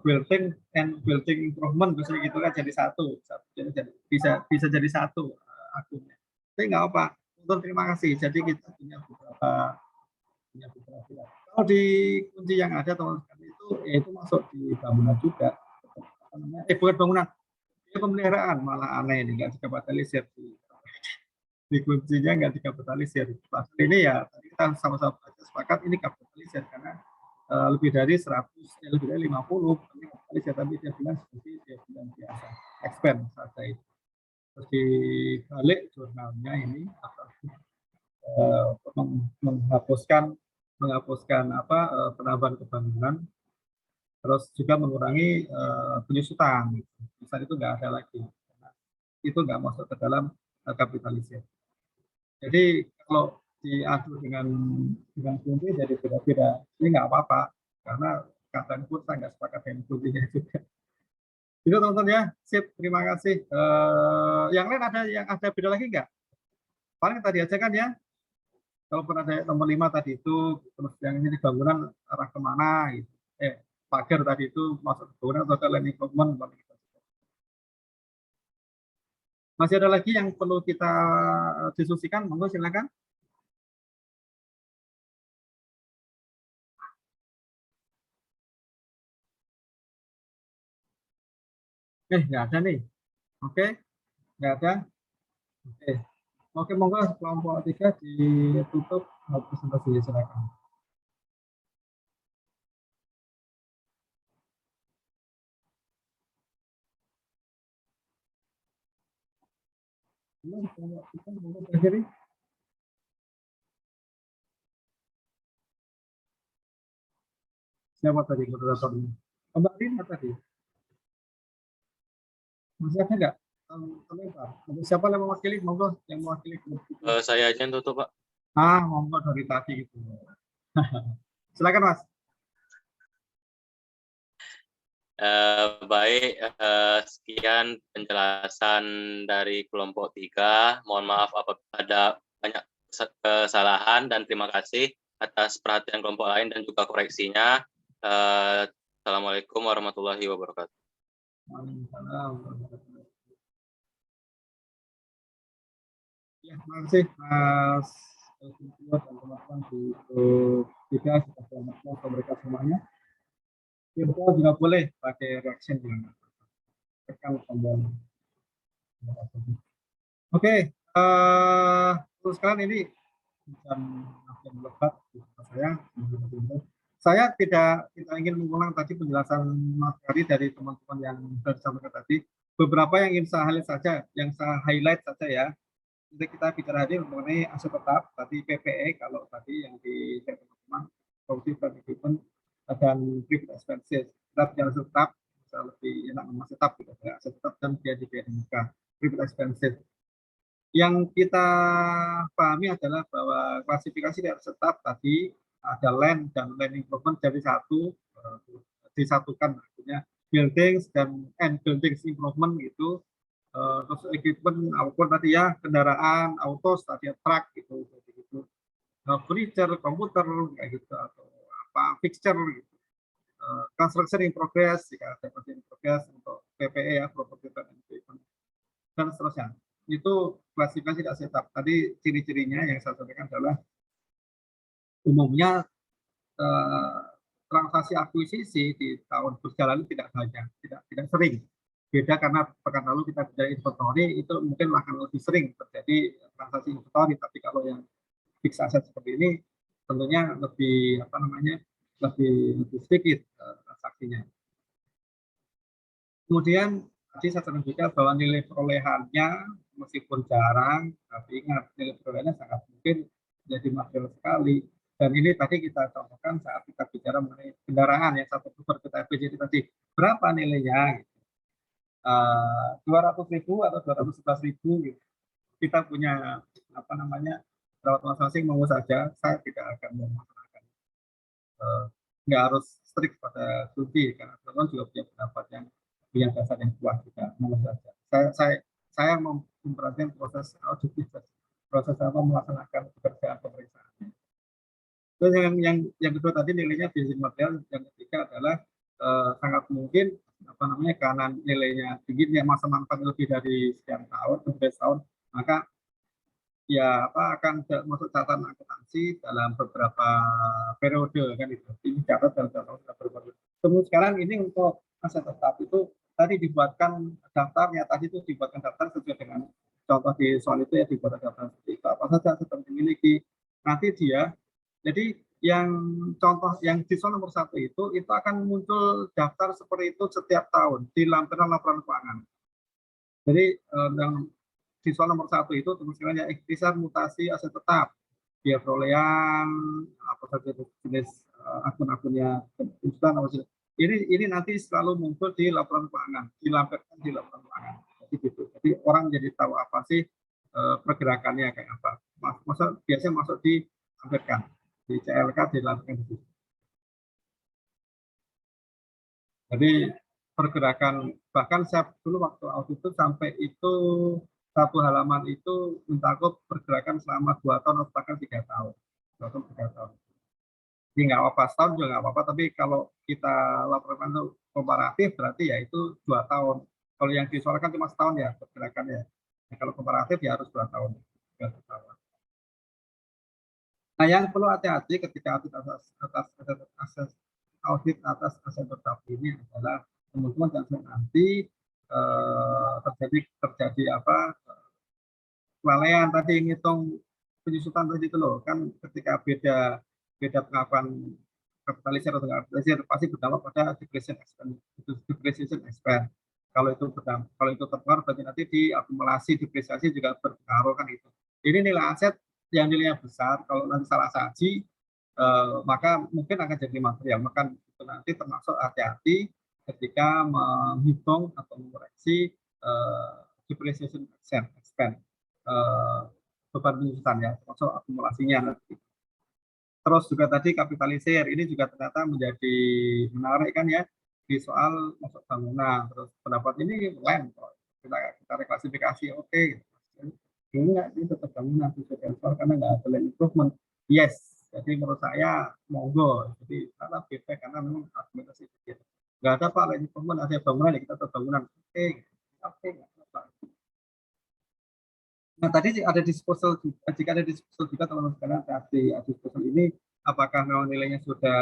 B: Building and building improvement biasanya gitu kan jadi satu. Jadi bisa jadi satu akunnya. Tapi nggak apa. Untuk terima kasih. Jadi kita punya beberapa. Kalau di kunci yang ada teman-teman itu masuk di bangunan juga. Bukan bangunan, ini pemeliharaan malah aneh ini nggak dikapitalisir di kuncinya nggak dikapitalisir. Pasal ini ya tadi kita sama-sama sepakat ini kapitalisir karena lebih dari 100, lebih dari 50 kapitalisir, tapi dia bilang seperti dia bilang biasa, expand saja itu. Terus di balik jurnalnya ini menghapuskan apa penambahan kebangunan, terus juga mengurangi penyusutan. Misal itu nggak ada lagi, itu nggak masuk ke dalam kapitalisir. Jadi kalau diadu dengan kunci jadi beda-beda, ini nggak apa-apa karena kadang pun saya nggak sepakat dengan kuncinya juga. Itu teman-teman ya, sip, terima kasih. Yang lain ada beda lagi nggak? Paling tadi aja kan ya. Kalaupun ada nomor 5 tadi itu, terus yang ini bangunan arah kemana gitu. Pagar tadi itu masuk ke bangunan atau ke land improvement. Masih ada lagi yang perlu kita diskusikan, monggo silakan. Nggak ada nih. Oke, nggak ada. Oke, monggo kelompok 3 ditutup presentasinya, silakan. Siapa tadi moderatornya? Mbak Rina tadi. Masih ada nggak? Siapa yang mewakili? Monggo yang mewakili.
G: Saya aja yang tutup, Pak.
B: Monggo dari tadi gitu. Silakan, Mas.
G: Baik, sekian penjelasan dari kelompok 3. Mohon maaf apabila ada banyak kesalahan dan terima kasih atas perhatian kelompok lain dan juga koreksinya. Assalamualaikum warahmatullahi wabarakatuh.
B: Ya, terima kasih Mas dan teman-teman di kita sudah melakukan mereka semuanya. Kita juga boleh pakai reaction yang tekan tombol. Oke, terus sekarang ini jam lebat saya tidak ingin mengulang tadi penjelasan materi dari teman-teman yang sudah disampaikan tadi. Beberapa yang ingin saya highlight saja ya. Jadi kita bicara tadi mengenai aset tetap, tadi PPE kalau tadi yang di teman-teman productive equipment dan private expenses. Kita bicara aset tetap, bisa lebih enak nama tetap gitu ya. Aset tetap dan biaya di muka, private expenses. Yang kita pahami adalah bahwa klasifikasi dari aset tetap tadi ada land dan land improvement jadi satu, disatukan artinya buildings dan buildings improvement gitu. Terus equipment apapun tadi ya, kendaraan, autos tadi truk gitu, furniture, komputer kayak gitu atau apa fixture gitu. Construction in progress jika ada in progress untuk PPE ya, property equipment dan seterusnya. Itu klasifikasi tidak tetap. Tadi ciri-cirinya yang saya sampaikan adalah umumnya transaksi akuisisi di tahun berjalan tidak banyak, tidak sering. Beda karena pekan lalu kita bicara inventory itu mungkin akan lebih sering terjadi transaksi inventory, tapi kalau yang fixed asset seperti ini tentunya lebih lebih sedikit transaksinya. Kemudian tadi saya sampaikan bahwa nilai perolehannya meskipun jarang, tapi ingat nilai perolehannya sangat mungkin jadi material sekali. Dan ini tadi kita contohkan saat kita bicara mengenai kendaraan yang satu super kita FPJ tadi berapa nilainya? 200.000 atau 211.000 gitu. Kita punya perawat masing-masing mau saja, saya tidak akan memaksakan. Nggak harus strict pada studi, karena teman-teman juga punya pendapat yang punya dasar yang kuat juga, mau saja. Saya memperhatikan proses audit, proses apa melaksanakan pekerjaan pemeriksaan. Terus yang kedua tadi nilainya basic model, yang ketiga adalah sangat mungkin karena nilainya tinggi, masa manfaat lebih dari sekian tahun, lebih dari tahun, maka ya akan masuk catatan akuntansi dalam beberapa periode kan itu. Ini catat dalam beberapa periode. Kemudian sekarang ini untuk aset tetap itu tadi dibuatkan daftarnya, tadi itu dibuatkan daftar sesuai dengan contoh di soal itu ya, dibuat daftar seperti itu. Apa saja aset yang dimiliki. Nanti dia, jadi yang contoh yang di soal nomor 1 itu akan muncul daftar seperti itu setiap tahun di lampiran laporan keuangan. Jadi yang di soal nomor 1 itu tulisannya ikhtisar mutasi aset tetap, dia perolehan apa saja jenis akun-akunnya, ini nanti selalu muncul di laporan keuangan, dilampirkan di laporan keuangan. Jadi gitu. Jadi orang jadi tahu apa sih pergerakannya kayak apa. Biasanya masuk dilampirkan di CLK, dilampirkan di situ. Jadi pergerakan, bahkan saya dulu waktu audit itu sampai itu satu halaman itu mencakup pergerakan selama 2 tahun atau bahkan 3 tahun. 2 tahun 3 tahun. Jadi nggak apa-apa, setahun juga nggak apa-apa, tapi kalau kita laporkan itu komparatif berarti ya itu 2 tahun. Kalau yang disoalkan cuma setahun ya pergerakannya. Ya, kalau komparatif ya harus 2 tahun. 2 tahun. Nah, yang perlu hati-hati ketika audit atas aset tetap ini adalah teman-teman jangan nanti terjadi kelalaian tadi ngitung penyusutan tadi itu loh, kan ketika beda pengakuan kapitalisir atau kapitalisir pasti berdampak pada depreciation expense. Kalau itu terpengaruh berarti nanti di akumulasi depresiasi juga berpengaruh kan itu. Ini nilai aset yang nilainya besar, kalau nanti salah saji maka mungkin akan jadi material. Maka itu nanti termasuk hati-hati ketika menghitung atau mengoreksi depreciation expense, beban penyusutan ya, termasuk akumulasinya nanti. Terus juga tadi kapitalisir, ini juga ternyata menjadi menarik kan ya, di soal masuk bangunan. Terus pendapat ini land, kita reklasifikasi oke. Ini tetap bangunan karena nggak ada land improvement. Yes, jadi menurut saya monggo. Jadi karena beda karena memang argumentasi sedikit. Nggak ada Pak land improvement, ada bangunan ya kita tetap bangunan. Oke. Nah tadi ada disposal, jika ada disposal juga teman-teman sekalian di disposal ini apakah memang nilainya sudah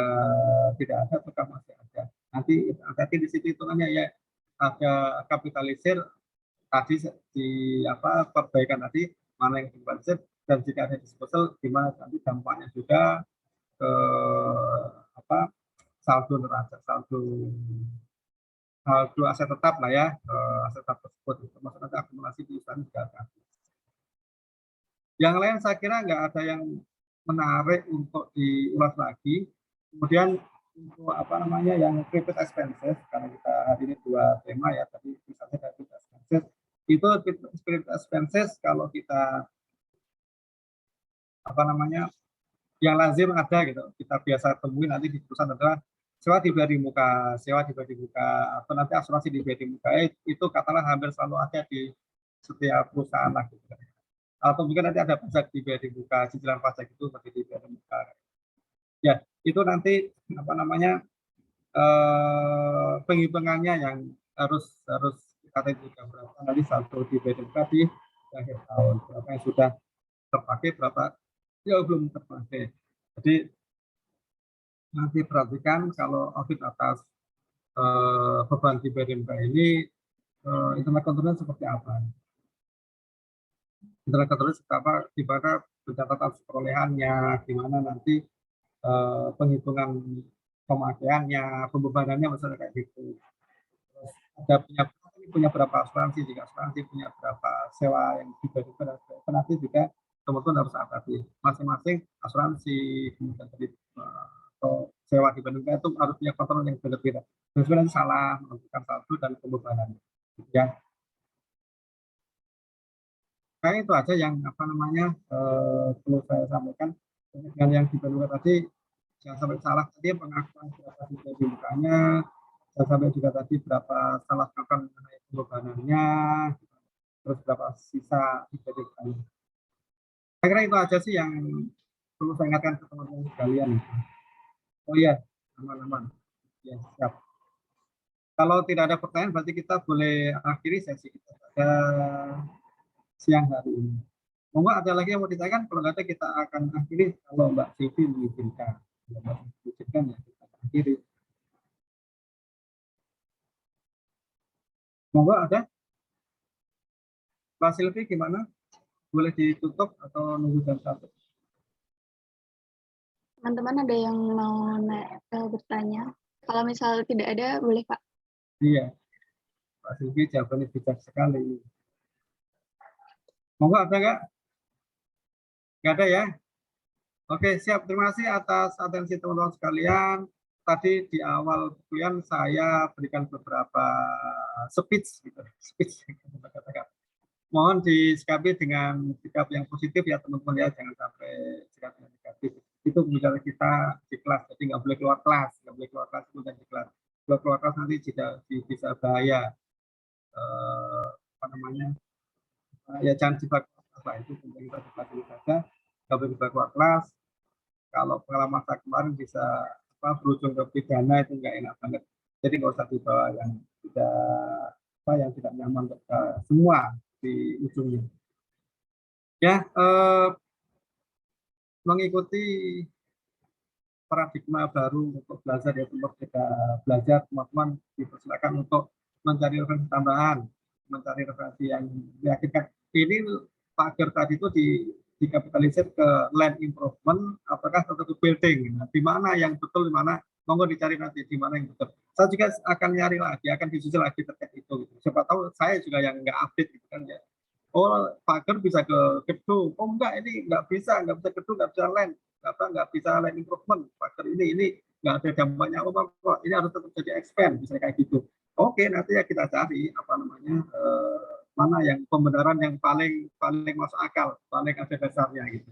B: tidak ada atau masih ada. Nanti hati-hati di situ hitungannya ya, ada kapitalisir tadi di perbaikan tadi mana yang kapitalisir, dan jika ada disposal di mana nanti dampaknya juga ke saldo neraca, saldo aset tetap lah ya, aset tetap tersebut termasuk nanti akumulasi perusahaan juga akan. Yang lain saya kira nggak ada yang menarik untuk diulas lagi. Kemudian untuk yang prepaid expenses, karena kita hari ini 2 tema ya, tadi misalnya dari prepaid expenses, itu prepaid expenses kalau kita yang lazim ada gitu, kita biasa temui nanti di perusahaan adalah sewa dibayar di muka, atau nanti asuransi dibayar di muka. Itu katakanlah hampir selalu ada di setiap perusahaan lah gitu. Atau mungkin nanti ada pajak dibayar di muka, cicilan pajak itu masih dibayar di muka. Ya, itu nanti penghitungannya yang harus kita juga berapa nanti saldo dibayar di muka di akhir tahun, berapa yang sudah terpakai, berapa ya belum terpakai. Jadi nanti perhatikan kalau audit atas beban dibayar di muka ini internal kontrolnya seperti apa. Internal kontrolnya seperti apa, di mana pencatatan perolehannya, di mana nanti penghitungan pemakaiannya, pembebanannya misalnya kayak gitu. Terus ada punya berapa asuransi, jika asuransi punya berapa sewa yang dibayar, nanti juga teman-teman harus hati-hati. Masing-masing asuransi, kemudian tadi atau sewa dibandingkan itu harus punya kontrol yang berbeda. Dan sebenarnya salah menentukan saldo dan pembebanannya. Ya. Kayak itu aja yang apa namanya perlu saya sampaikan. Dan yang diperlukan tadi jangan sampai salah tadi pengakuan berapa sisa bukanya, jangan sampai juga tadi berapa salah kapan mengenai pengorbanannya, terus berapa sisa bukanya. Saya kira itu aja sih yang perlu saya ingatkan ke teman-teman sekalian. Oh iya, aman-aman. Ya, siap. Kalau tidak ada pertanyaan, berarti kita boleh akhiri sesi kita pada siang hari ini. Monggo ada lagi yang mau ditanyakan? Kalau nggak ada, kita akan akhiri kalau Mbak Silvi mengizinkan. Kalau Mbak Silvi mengizinkan, ya kita akhiri. Monggo ada? Mbak Silvi gimana? Boleh ditutup atau nunggu jam 1?
D: Teman-teman ada yang mau bertanya? Kalau misal tidak ada, boleh Pak.
B: Iya. Pak Silvi jawabannya bijak sekali. Monggo ada nggak? Nggak ada ya? Oke, siap. Terima kasih atas atensi teman-teman sekalian. Tadi di awal kuliah saya berikan beberapa speech, gitu. Speech. Mohon disikapi dengan sikap yang positif ya teman-teman ya, jangan sampai sikap yang negatif. Itu misalnya kita di kelas, jadi nggak boleh keluar kelas, kemudian di kelas. Kalau keluar kelas nanti bisa bahaya. Apa namanya? Ya jangan dibagi kelas, itu penting kita dibagi saja. Nggak boleh dibagi kelas. Kalau pengalaman saya kemarin bisa berujung ke pidana, itu nggak enak banget. Jadi nggak usah dibawa yang tidak nyaman untuk semua di ujungnya. Ya, mengikuti paradigma baru untuk belajar ya, untuk kita belajar, teman-teman dipersilakan untuk mencari referensi tambahan, mencari referensi yang meyakinkan. Ini Pak Ger tadi itu dikapitalisir ke land improvement, apakah atau ke building. Nah, di mana yang betul, di mana monggo dicari nanti di mana yang betul. Saya juga akan nyari lagi, akan disusul lagi terkait itu. Gitu. Siapa tahu saya juga yang nggak update gitu kan ya. Oh, Pak Ger bisa ke gedung. Oh enggak, ini nggak bisa gedung, nggak bisa land, nggak bisa land improvement. Pak Ger ini nggak ada dampaknya. Oh, Pak, ini harus tetap jadi expand, bisa kayak gitu. Oke, nanti ya kita cari apa namanya. Mana yang pembenaran yang paling masuk akal, paling ada dasarnya gitu.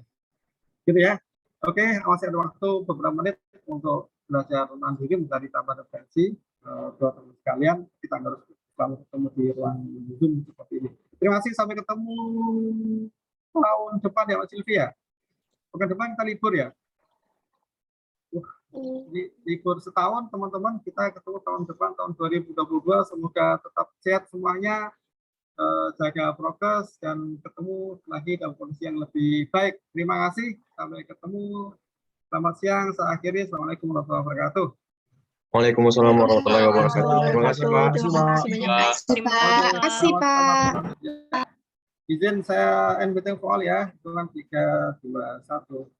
B: Gitu ya. Oke, masih ada waktu beberapa menit untuk belajar mandiri mencari tambah referensi. Buat teman sekalian, kita harus selalu ketemu di ruang Zoom seperti ini. Terima kasih, sampai ketemu tahun depan ya Mas Silvia. Pekan depan kita libur ya. Libur setahun teman-teman, kita ketemu tahun depan tahun 2022. Semoga tetap sehat semuanya. Jaga prokes dan ketemu lagi dalam kondisi yang lebih baik. Terima kasih, sampai ketemu. Selamat siang, saya akhiri. Assalamualaikum warahmatullahi wabarakatuh.
K: Waalaikumsalam warahmatullahi wabarakatuh. Terima kasih Pak.
A: Terima kasih Pak.
B: Izin saya end meeting for all ya. 3, 2, 1.